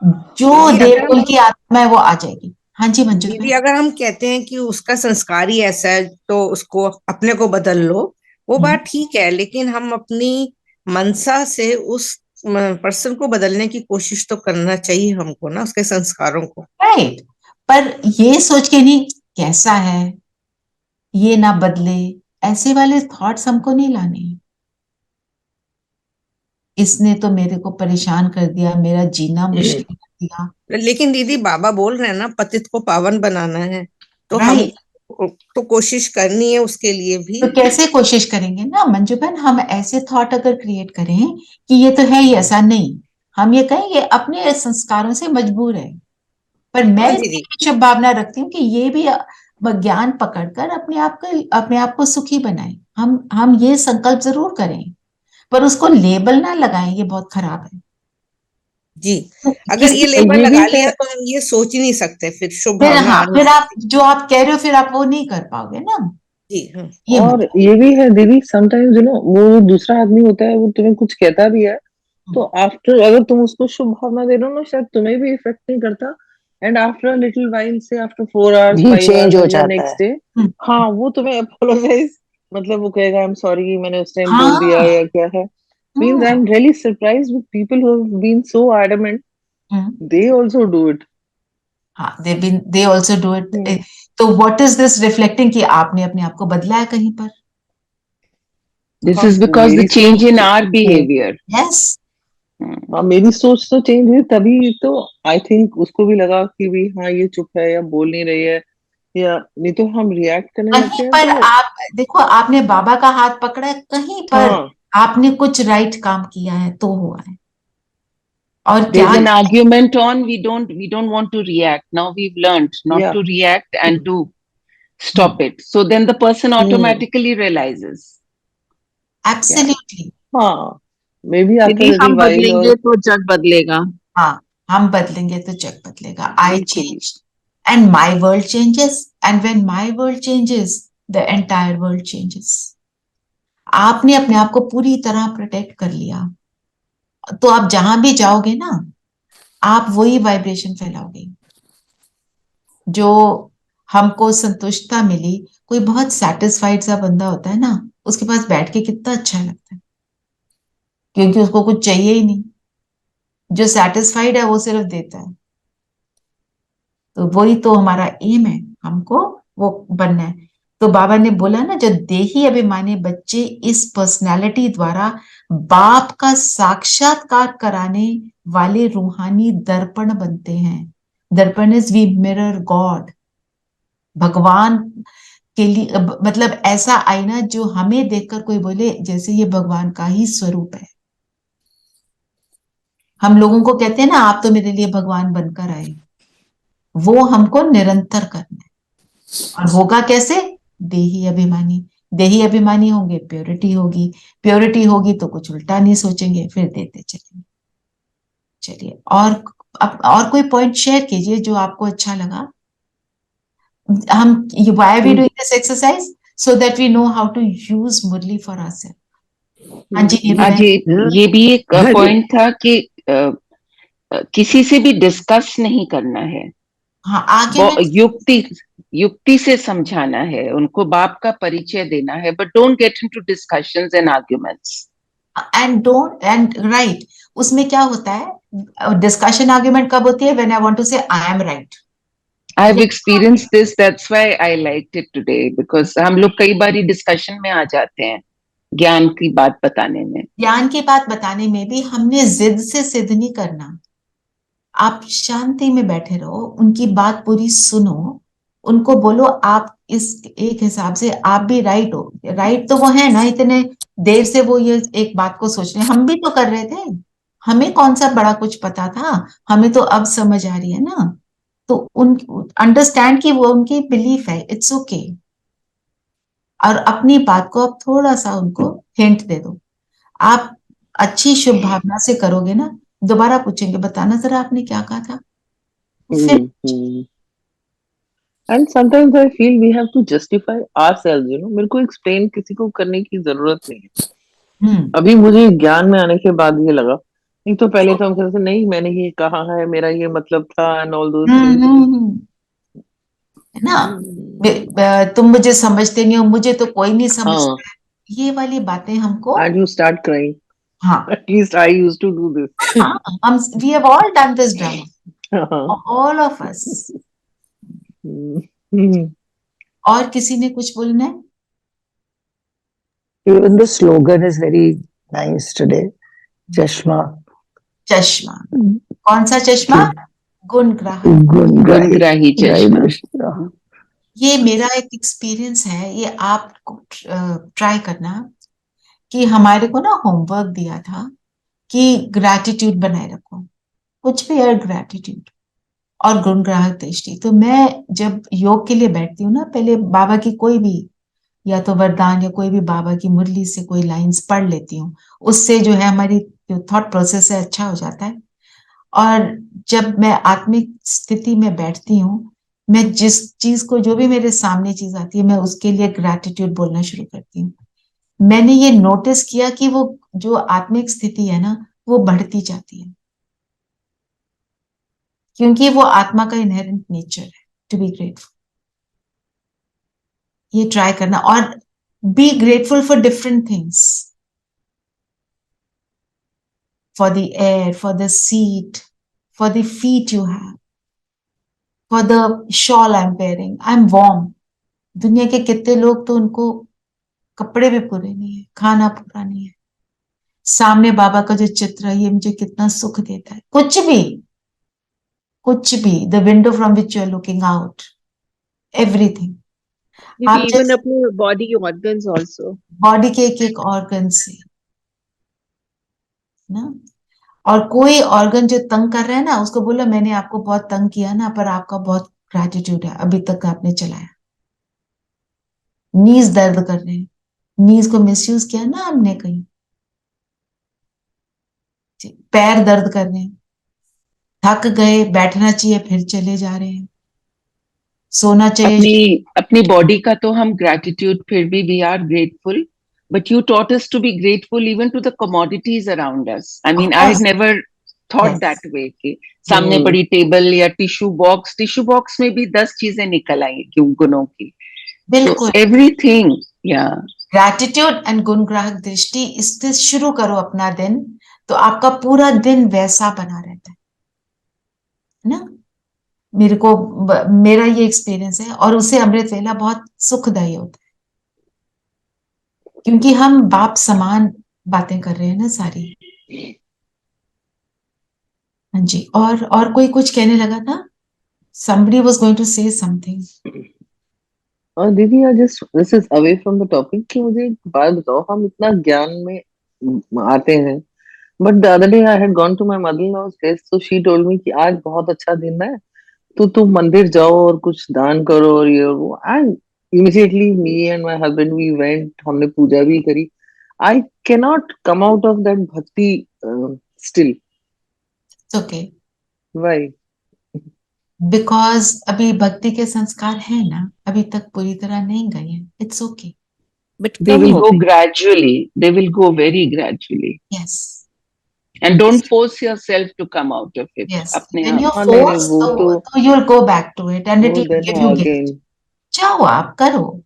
जो दीदी अगर देवकुल हम की आत्मा है वो आ जाएगी। हाँ जी मंजू दीदी भाई। अगर हम कहते हैं कि उसका संस्कार ही ऐसा है तो उसको अपने को बदल लो, वो बात ठीक है, लेकिन हम अपनी मनसा से उस पर्सन को बदलने की कोशिश तो करना चाहिए हमको ना, उसके संस्कारों को। राइट, पर ये सोच के नहीं कैसा है ये ना बदले, ऐसे वाले थॉट्स हमको नहीं लाने। इसने तो मेरे को परेशान कर दिया, मेरा जीना मुश्किल कर दिया। लेकिन दीदी बाबा बोल रहे हैं ना, पतित को पावन बनाना है, तो हम राइट, तो कोशिश करनी है उसके लिए भी। तो कैसे कोशिश करेंगे ना मंजू बहन, हम ऐसे थॉट अगर क्रिएट करें कि ये तो है ही ऐसा, नहीं, हम ये कहें ये अपने संस्कारों से मजबूर है। पर मैं हाँ दीदी। इसकी शुभ भावना रखती हूँ कि ये भी ज्ञान पकड़कर अपने आप को सुखी बनाए। हम ये संकल्प जरूर करें, पर उसको लेबल ना लगाएं, ये बहुत खराब है। जी, तो अगर ये किसी लेबल ये भी लगा है। लिया तो हम ये सोच ही नहीं सकते, फिर शुभ फिर भावना हाँ, आ नहीं फिर आप सकती। जो आप कह रहे हो फिर आप वो नहीं कर पाओगे ना, जी हाँ। ये और मतलब। ये भी है दीदी, समटाइम्स वो दूसरा आदमी होता है, वो तुम्हें कुछ कहता भी है, तो आफ्टर अगर तुम उसको शुभ भावना दे रहे हो ना, शायद तुम्हें भी इफेक्ट नहीं करता, एंड आफ्टर लिटिल वाइल से आफ्टर 4 hours भी 5 चेंज hours हो इन द जाता है। नेक्स्ट डे, हाँ वो तुम्हें अपोलोजाइज, मतलब वो कहेगा आई एम सॉरी मैंने उस टाइम बोल दिया हाँ, या क्या है। Means I am really surprised with people who have been so adamant, they also do it. हाँ, they also do it। तो व्हाट इज दिस रिफ्लेक्टिंग कि आपने अपने आप को बदला है कहीं पर? This हाँ is because the मेरी change in सोच, our behavior. यस। हाँ मेरी सोच तो चेंज हुई तभी तो, आई थिंक उसको भी लगा कि भी हाँ ये चुप है या बोल नहीं रही है, या नहीं तो हम रिएक्ट करने कहीं लगते हैं पर तो। आप देखो, आपने बाबा का हाथ पकड़ा है, कहीं पर हाँ आपने कुछ राइट काम किया है तो हुआ है। और क्या There's an argument on, we don't want to react. Now we've learned not या to react and to stop it. So then the person automatically realizes. Yeah. Absolutely. हाँ मे बी आफ्टर दीदी लिटिल हम while बदलेंगे और तो जग बदलेगा। हाँ, हम बदलेंगे तो जग बदलेगा। आई बिल्कुल। Change and my world changes, and when my world changes the entire world changes. आपने अपने आप को पूरी तरह प्रोटेक्ट कर लिया, तो आप जहां भी जाओगे ना, आप वही वाइब्रेशन फैलाओगे। जो हमको संतुष्टता मिली, कोई बहुत सेटिस्फाइड सा बंदा होता है ना, उसके पास बैठ के कितना अच्छा लगता है, क्योंकि उसको कुछ चाहिए ही नहीं। जो सेटिस्फाइड है वो सिर्फ देता है। तो वही तो हमारा एम है, हमको वो बनना है। तो बाबा ने बोला ना, जो देही अभिमानी बच्चे इस पर्सनालिटी द्वारा बाप का साक्षात्कार कराने वाले रूहानी दर्पण बनते हैं। दर्पण इज वी मिरर गॉड, भगवान के लिए, मतलब ऐसा आईना जो हमें देखकर कोई बोले जैसे ये भगवान का ही स्वरूप है। हम लोगों को कहते हैं ना, आप तो मेरे लिए भगवान बनकर आए, वो हमको निरंतर करना है। और होगा कैसे? देही अभिमानी। देही अभिमानी होंगे, प्योरिटी होगी। प्योरिटी होगी तो कुछ उल्टा नहीं सोचेंगे, फिर देते चलेंगे। चलिए, और कोई पॉइंट शेयर कीजिए जो आपको अच्छा लगा। हम why are we doing this exercise? So that we know how to use Murali for ourselves। हाँ जी नीरू आज बहन। ये भी एक पॉइंट था कि किसी से भी डिस्कस नहीं करना है, हाँ, आगे वो में युक्ति से समझाना है, उनको बाप का परिचय देना है, but don't get into discussions and arguments. And right, उसमें क्या होता है, डिस्कशन आर्ग्यूमेंट कब होती है? व्हेन आई वांट टू से I am right. I have experienced this, that's why I liked it today, because हम लोग कई बार डिस्कशन में आ जाते हैं ज्ञान की बात बताने में। ज्ञान की बात बताने में भी हमने जिद से सिद्ध नहीं करना। आप शांति में बैठे रहो, उनकी बात पूरी सुनो, उनको बोलो आप इस एक हिसाब से आप भी राइट हो। राइट तो वो है ना, इतने देर से वो ये एक बात को सोच रहे हैं, हम भी तो कर रहे थे। हमें कौन सा बड़ा कुछ पता था, हमें तो अब समझ आ रही है ना। तो उन अंडरस्टैंड कि वो उनकी बिलीफ है, इट्स ओके। और अपनी बात को अब थोड़ा सा उनको हिंट दे दो। आप अच्छी शुभ भावना से करोगे ना, दोबारा पूछेंगे बताना जरा आपने क्या कहा था, फिर and sometimes I feel we have to justify ourselves, मेरे को एक्सप्लेन किसी को करने की जरूरत नहीं है। अभी मुझे ज्ञान में आने के बाद ये लगा, नहीं तो पहले तो हम कहते थे नहीं मैंने ये कहा है, मेरा ये मतलब था एंड ऑल दोस थिंग्स, है ना। तुम मुझे समझते नहीं हो, मुझे तो कोई नहीं समझता है, ये वाली बातें हमको। And you start crying. हाँ, At least I used to do this. हाँ, हम we have all done this drama, all of us। और किसी ने कुछ बोलना है? Even the slogan is very nice today. चश्मा। चश्मा, कौन सा चश्मा? गुणग्राही। गुणग्राही चश्मा। ये मेरा एक एक्सपीरियंस है, ये आप ट्राई करना। कि हमारे को ना होमवर्क दिया था कि ग्रैटिट्यूड बनाए रखो, कुछ भी है ग्रैटिट्यूड और गुणग्राहक दृष्टि। तो मैं जब योग के लिए बैठती हूँ ना, पहले बाबा की कोई भी या तो वरदान या कोई भी बाबा की मुरली से कोई लाइंस पढ़ लेती हूँ, उससे जो है हमारी जो थॉट प्रोसेस है अच्छा हो जाता है। और जब मैं आत्मिक स्थिति में बैठती हूँ, मैं जिस चीज को, जो भी मेरे सामने चीज आती है, मैं उसके लिए ग्रैटिट्यूड बोलना शुरू करती हूँ। मैंने ये नोटिस किया कि वो जो आत्मिक स्थिति है ना, वो बढ़ती जाती है, क्योंकि वो आत्मा का इनहेरेंट नेचर है टू बी ग्रेटफुल। ये ट्राई करना और be grateful for different things, for the air, for the seat, for the feet you have, for the shawl I am wearing, I am warm. दुनिया के कितने लोग तो उनको कपड़े भी पूरे नहीं है, खाना पूरा नहीं है। सामने बाबा का जो चित्र है, ये मुझे कितना सुख देता है। कुछ भी, कुछ भी, the window from which you are looking out, everything. आप इवन अपने बॉडी ऑर्गन्स आल्सो, बॉडी के एक एक ऑर्गन से ना, और कोई ऑर्गन जो तंग कर रहा है ना, उसको बोला मैंने आपको बहुत तंग किया ना, पर आपका बहुत ग्रेटिट्यूड है, अभी तक आपने चलाया। नीज दर्द कर रहे हैं, नीज को मिसयूज किया ना हमने कहीं, पैर दर्द कर रहे हैं, थक गए, बैठना चाहिए फिर चले जा रहे हैं, सोना चाहिए। अपनी बॉडी का तो हम ग्रेटिट्यूड, फिर भी we are grateful, but you taught us to be grateful even to the commodities around us. I mean, I had never thought that way कि सामने पड़ी टेबल या टिश्यू बॉक्स में भी 10 चीजें निकल आई क्यों गुणों की। बिल्कुल, एवरीथिंग, या ग्रैटिट्यूड एंड गुण ग्राहक दृष्टि, इससे शुरू करो अपना दिन, तो आपका पूरा दिन वैसा बना रहता है ना। मेरा ये एक्सपीरियंस है, और उसे अमृत वेला बहुत सुखदायी होता है, क्योंकि हम बाप समान बातें कर रहे हैं ना सारी। हाँ जी, और कोई कुछ कहने लगा था? somebody was going to say something. और दीदी, just this is away from the topic कि मुझे एक बात बताओ, हम इतना ज्ञान में आते हैं, but the other day I had gone to my mother in law's place, so she told me कि आज बहुत अच्छा दिन है, तो तुम मंदिर जाओ और कुछ दान करो और ये और वो। And immediately me and my husband we went, हमने पूजा भी करी। I can not come out of that bhakti still. It's okay. Why? Because अभी भक्ति के संस्कार है ना, अभी तक पूरी तरह नहीं गए हैं। It's okay, but they will go gradually, they will go very gradually, yes and don't force yourself to come out of it. Yes, अपने व्हेन आप। यू हाँ, नहीं नहीं, फोर्स वो तो you will go back to it and it वो will then give you gift. Again. जाओ, आप करो,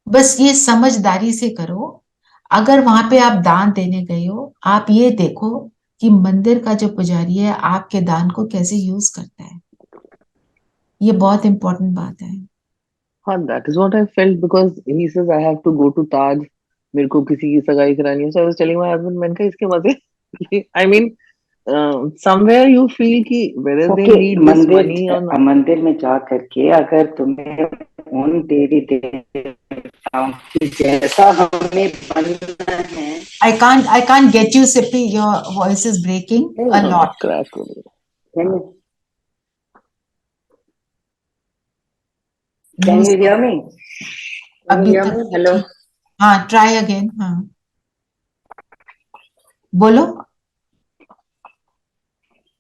बस ये समझदारी से करो। अगर वहां पे आप दान देने गए हो, आप ये देखो कि मंदिर का जो पुजारी है आपके दान को कैसे यूज करता है। ये बहुत इंपॉर्टेंट बात है। हाँ, that is what I felt because he says I have to go to Taj, मेरे को किसी की सगाई करानी है। So I was telling my husband, मैंने कहा इसके मजे I mean, somewhere you feel कि whether they need this money or not. मंदिर में जा करके अगर तुम्हें उन देवी देवताओं की जैसा हमें बनना है। I can't get you, Sippy. Your voice is breaking a lot. Crack हो गया। Can you hear me? अभी तक Hello. हाँ, ट्राई अगेन। हाँ, बोलो,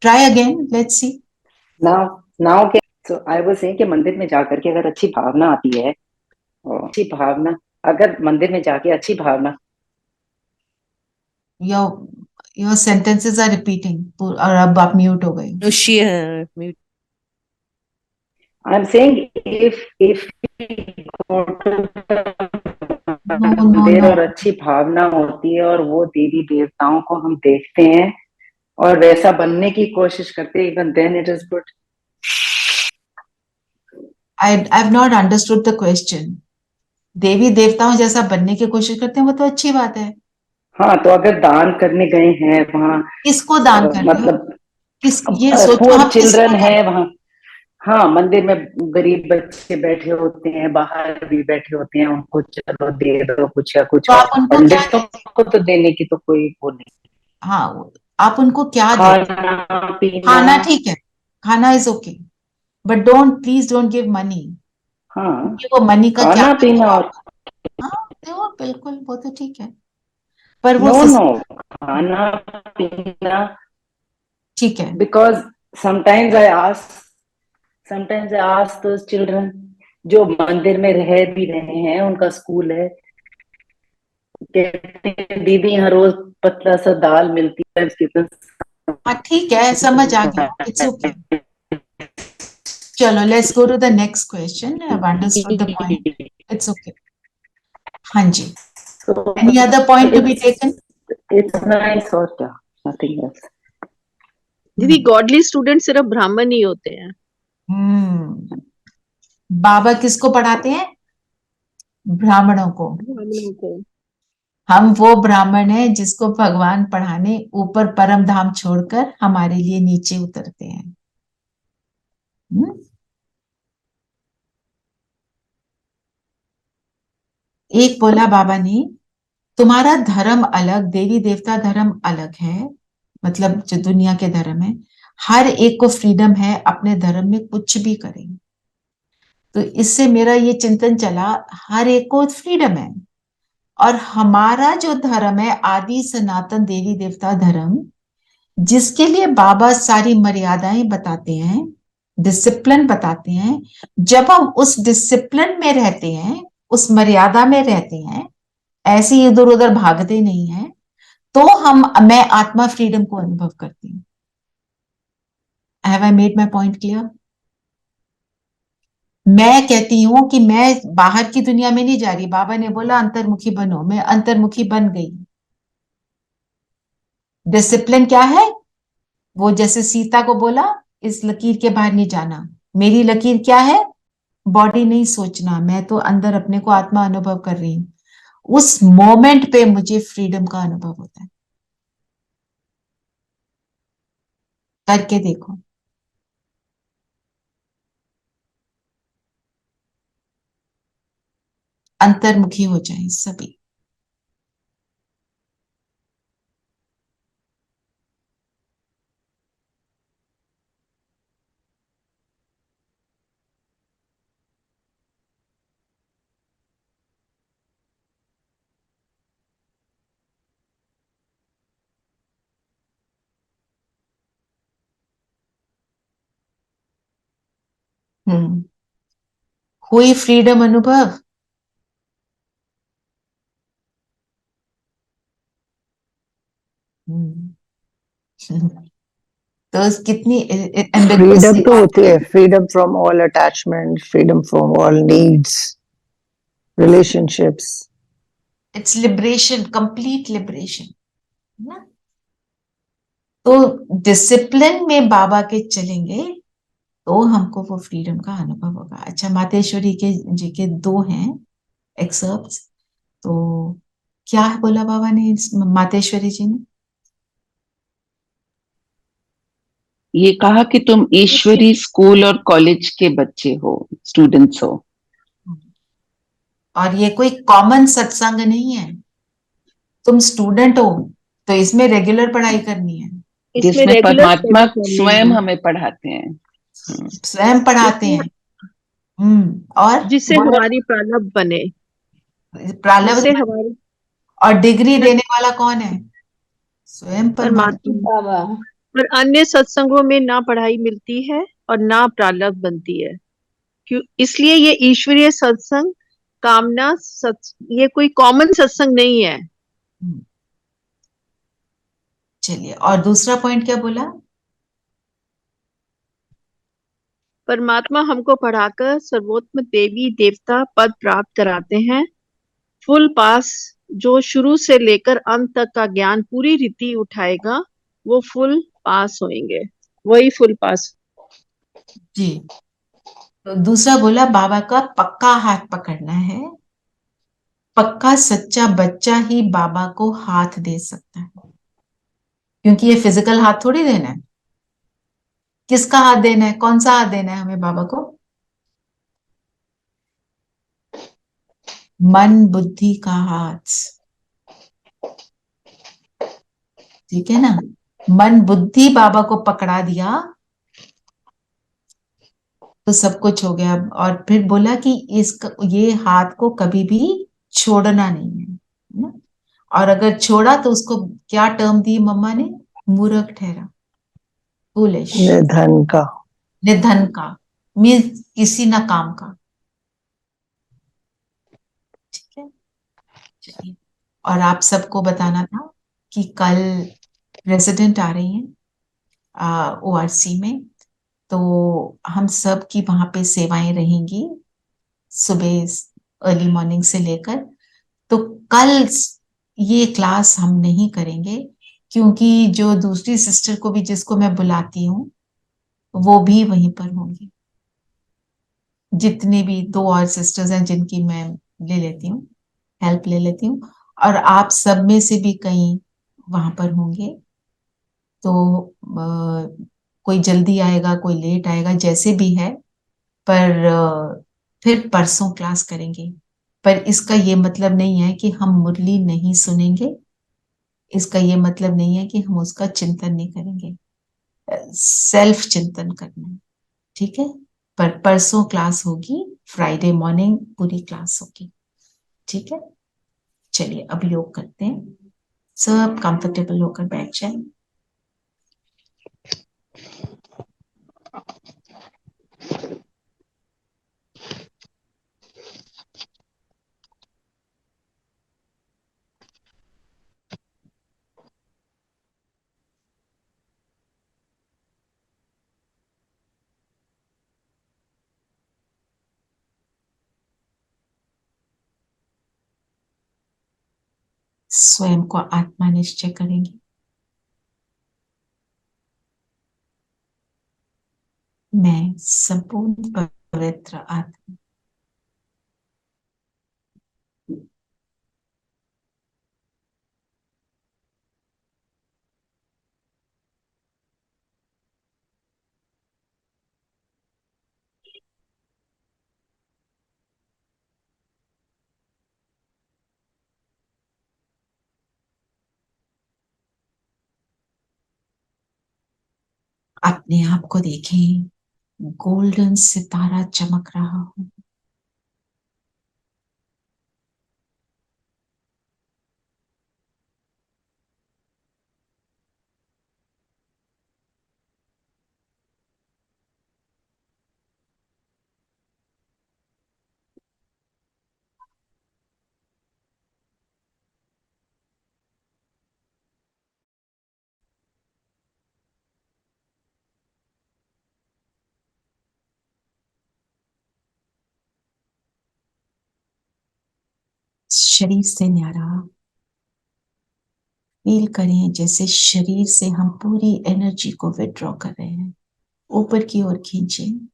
try again, let's see. Now क्या? So I was saying कि मंदिर में जाकर के अगर अच्छी भावना आती है, अच्छी भावना, अगर मंदिर में जाके अच्छी भावना, your sentences are repeating, और अब आप म्यूट हो गए। म्यूट। I'm saying if मंदिर और अच्छी भावना होती है और वो देवी देवताओं को हम देखते हैं और वैसा बनने की कोशिश करते हैं, even then it is good. I've not understood the question. देवी देवताओं जैसा बनने की कोशिश करते हैं, वो तो अच्छी बात है। हाँ, तो अगर दान करने गए हैं वहाँ, किसको दान कर रहे हो? मतलब किस, ये सोचो आप चिल्ड्रन है वहाँ। हाँ, मंदिर में गरीब बच्चे बैठे होते हैं, बाहर भी बैठे होते हैं, उनको चलो दे दो कुछ या कुछ। पंडितों को तो देने की तो कोई वो नहीं। हाँ, आप उनको क्या दे? खाना ठीक है, खाना is okay, but please don't give money. हाँ, वो मनी का खाना क्या पीना और हाँ? हो बिल्कुल, वो तो ठीक है, पर वो नो नो, खाना पीना, ठीक है। because sometimes I ask those children जो मंदिर में रह भी रहे हैं, उनका स्कूल है, कहते हैं दीदी यहाँ रोज पतला सा दाल मिलती है, हाँ ठीक है, समझ आ गया, इट्स ओके। चलो let's go to the next question. I have understood the point, it's okay. हाँ जी, any other point to be taken? It's nice, और क्या, नथिंग एल्स। दीदी गॉडली स्टूडेंट सिर्फ ब्राह्मण ही होते हैं। बाबा किसको पढ़ाते हैं? ब्राह्मणों को। ब्राह्मणों को। हम वो ब्राह्मण हैं जिसको भगवान पढ़ाने ऊपर परम धाम छोड़कर हमारे लिए नीचे उतरते हैं। एक बोला बाबा ने, तुम्हारा धर्म अलग, देवी देवता धर्म अलग है, मतलब जो दुनिया के धर्म है, हर एक को फ्रीडम है अपने धर्म में कुछ भी करें। तो इससे मेरा ये चिंतन चला, हर एक को फ्रीडम है, और हमारा जो धर्म है आदि सनातन देवी देवता धर्म, जिसके लिए बाबा सारी मर्यादाएं बताते हैं, डिसिप्लिन बताते हैं, जब हम उस डिसिप्लिन में रहते हैं, उस मर्यादा में रहते हैं, ऐसे इधर उधर भागते नहीं हैं, तो मैं आत्मा फ्रीडम को अनुभव करती हूँ। Have I made my point clear? मैं कहती हूं कि मैं बाहर की दुनिया में नहीं जा रही, बाबा ने बोला अंतर्मुखी बनो, मैं अंतर्मुखी बन गई। डिसिप्लिन क्या है? वो जैसे सीता को बोला इस लकीर के बाहर नहीं जाना, मेरी लकीर क्या है? बॉडी नहीं सोचना, मैं तो अंदर अपने को आत्मा अनुभव कर रही हूं। उस मोमेंट पे मुझे फ्रीडम का अनुभव होता है। करके देखो। अंतर्मुखी हो जाए सभी। हुई फ्रीडम अनुभव? तो कितनी फ्रीडम तो होती है, freedom from all attachment, freedom from all needs, relationships. It's liberation, complete liberation ना। तो डिसिप्लिन में बाबा के चलेंगे तो हमको वो फ्रीडम का अनुभव होगा। अच्छा, मातेश्वरी के जी के 2 हैं एक्सर्प्ट्स, तो क्या बोला बाबा ने मातेश्वरी जी ने? ये कहा कि तुम ईश्वरी स्कूल और कॉलेज के बच्चे हो, स्टूडेंट्स हो, और ये कोई कॉमन सत्संग नहीं है। तुम स्टूडेंट हो तो इसमें रेगुलर पढ़ाई करनी है, जिसमें परमात्मा स्वयं हमें पढ़ाते हैं, स्वयं पढ़ाते हैं। और जिससे हमारी प्रारब्ध बने, प्रारब्ध हमारी, और डिग्री देने वाला कौन है? स्वयं परमात्मा। पर अन्य सत्संगों में ना पढ़ाई मिलती है और ना प्रारब्ध बनती है, क्यों? इसलिए ये ईश्वरीय सत्संग कामना ये कोई कॉमन सत्संग नहीं है। चलिए, और दूसरा पॉइंट क्या बोला? परमात्मा हमको पढ़ाकर सर्वोत्तम देवी देवता पद प्राप्त कराते हैं। फुल पास, जो शुरू से लेकर अंत तक का ज्ञान पूरी रीति उठाएगा वो फुल पास होंगे, वही फुल पास। जी, तो दूसरा बोला बाबा का पक्का हाथ पकड़ना है। पक्का सच्चा बच्चा ही बाबा को हाथ दे सकता है, क्योंकि ये फिजिकल हाथ थोड़ी देना है। किसका हाथ देना है? कौन सा हाथ देना है हमें बाबा को? मन बुद्धि का हाथ, ठीक है ना। मन बुद्धि बाबा को पकड़ा दिया तो सब कुछ हो गया। और फिर बोला कि ये हाथ को कभी भी छोड़ना नहीं है ना। और अगर छोड़ा तो उसको क्या टर्म दी मम्मा ने? मूर्ख ठहरा, फूलिश, निधन का। निधन का, मीन्स किसी ना काम का। ठीक है, चलिए। और आप सबको बताना था कि कल प्रेसिडेंट आ रही हैं ओआरसी में, तो हम सब की वहां पे सेवाएं रहेंगी सुबह अर्ली मॉर्निंग से लेकर। तो कल ये क्लास हम नहीं करेंगे, क्योंकि जो दूसरी सिस्टर को भी जिसको मैं बुलाती हूँ वो भी वहीं पर होंगी। जितने भी दो और सिस्टर्स हैं जिनकी मैं ले लेती हूँ, हेल्प ले लेती हूँ, और आप सब में से भी कई वहां पर होंगे। तो कोई जल्दी आएगा, कोई लेट आएगा, जैसे भी है, पर फिर परसों क्लास करेंगे। पर इसका ये मतलब नहीं है कि हम मुरली नहीं सुनेंगे, इसका ये मतलब नहीं है कि हम उसका चिंतन नहीं करेंगे। सेल्फ चिंतन करना है, ठीक है। पर परसों क्लास होगी, फ्राइडे मॉर्निंग पूरी क्लास होगी, ठीक है। चलिए अब योग करते हैं, सब कंफर्टेबल होकर बैठ जाए। स्वयं को आत्मा निश्चय करेंगे। मैं संपूर्ण पवित्र आत्मा, अपने आप को देखें गोल्डन सितारा चमक रहा हो। शरीर से न्यारा फील करें, जैसे शरीर से हम पूरी एनर्जी को विड्रॉ कर रहे हैं, ऊपर की ओर खींचें।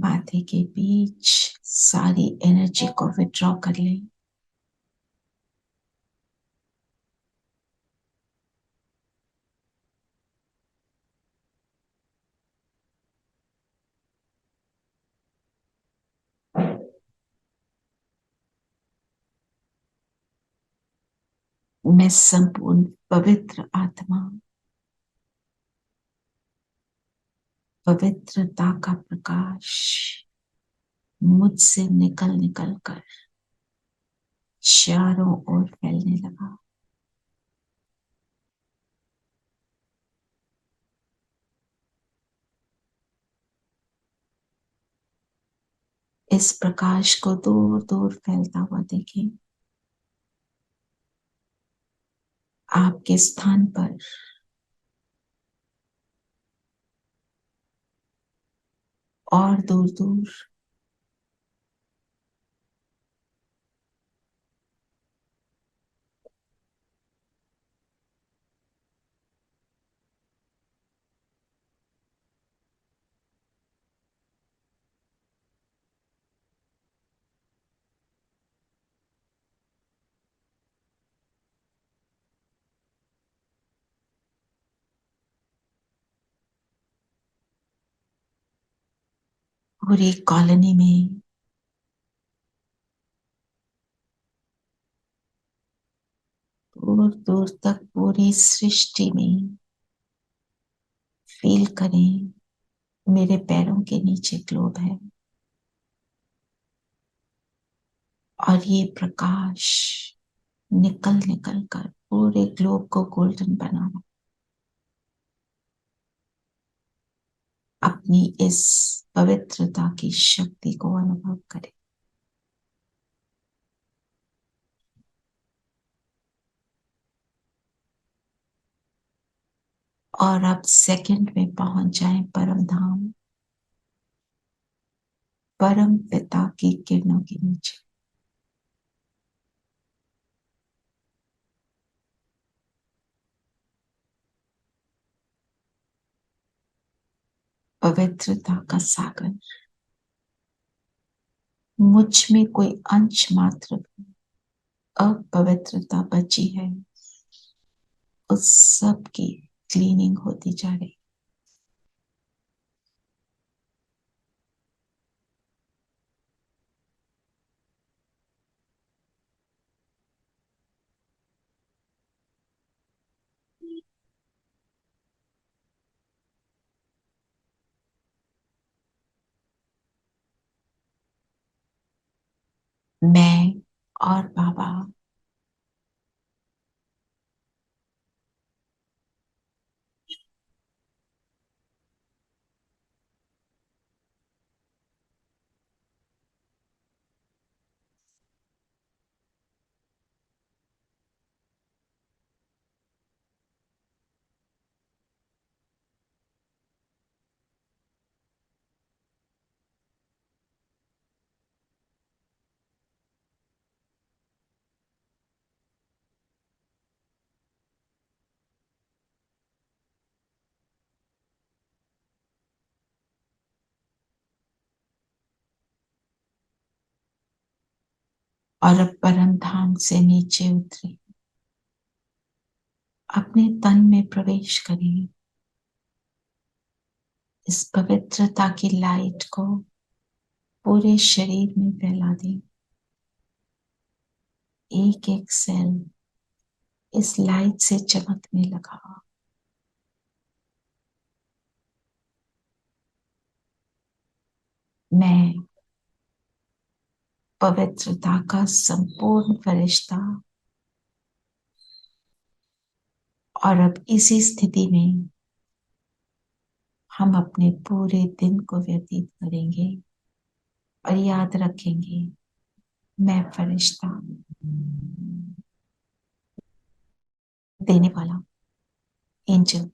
माथे के बीच सारी एनर्जी को विड्रॉ कर लें। मैं संपूर्ण पवित्र आत्मा, पवित्रता का प्रकाश मुझसे निकल निकल कर चारों ओर फैलने लगा। इस प्रकाश को दूर दूर फैलता हुआ देखें। आपके स्थान पर और दूर दूर पूरी कॉलोनी में, दूर दूर तक पूरी सृष्टि में फील करें। मेरे पैरों के नीचे ग्लोब है, और ये प्रकाश निकल निकल कर पूरे ग्लोब को गोल्डन बनाना। अपनी इस पवित्रता की शक्ति को अनुभव करें। और अब सेकंड में पहुंच जाएं परम धाम, परम पिता की किरणों के नीचे। पवित्रता का सागर, मुझ में कोई अंश मात्र अपवित्रता बची है, उस सब की क्लीनिंग होती जा रही। मैं और बाबा और अब परम धाम से नीचे उतरे, अपने तन में प्रवेश करें। इस पवित्रता की लाइट को पूरे शरीर में फैला दें। एक एक सेल इस लाइट से चमकने लगा। मैं पवित्रता का संपूर्ण फरिश्ता, और अब इसी स्थिति में हम अपने पूरे दिन को व्यतीत करेंगे और याद रखेंगे, मैं फरिश्ता, देने वाला, एंजल।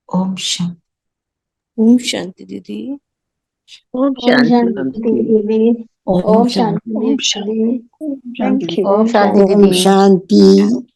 ओम शांति। ओम शांति दीदी। ओम शांति दीदी। ओम ओम शांति। शांति दीदी। Thank you. ओम शांति ओम दीदी। शांति।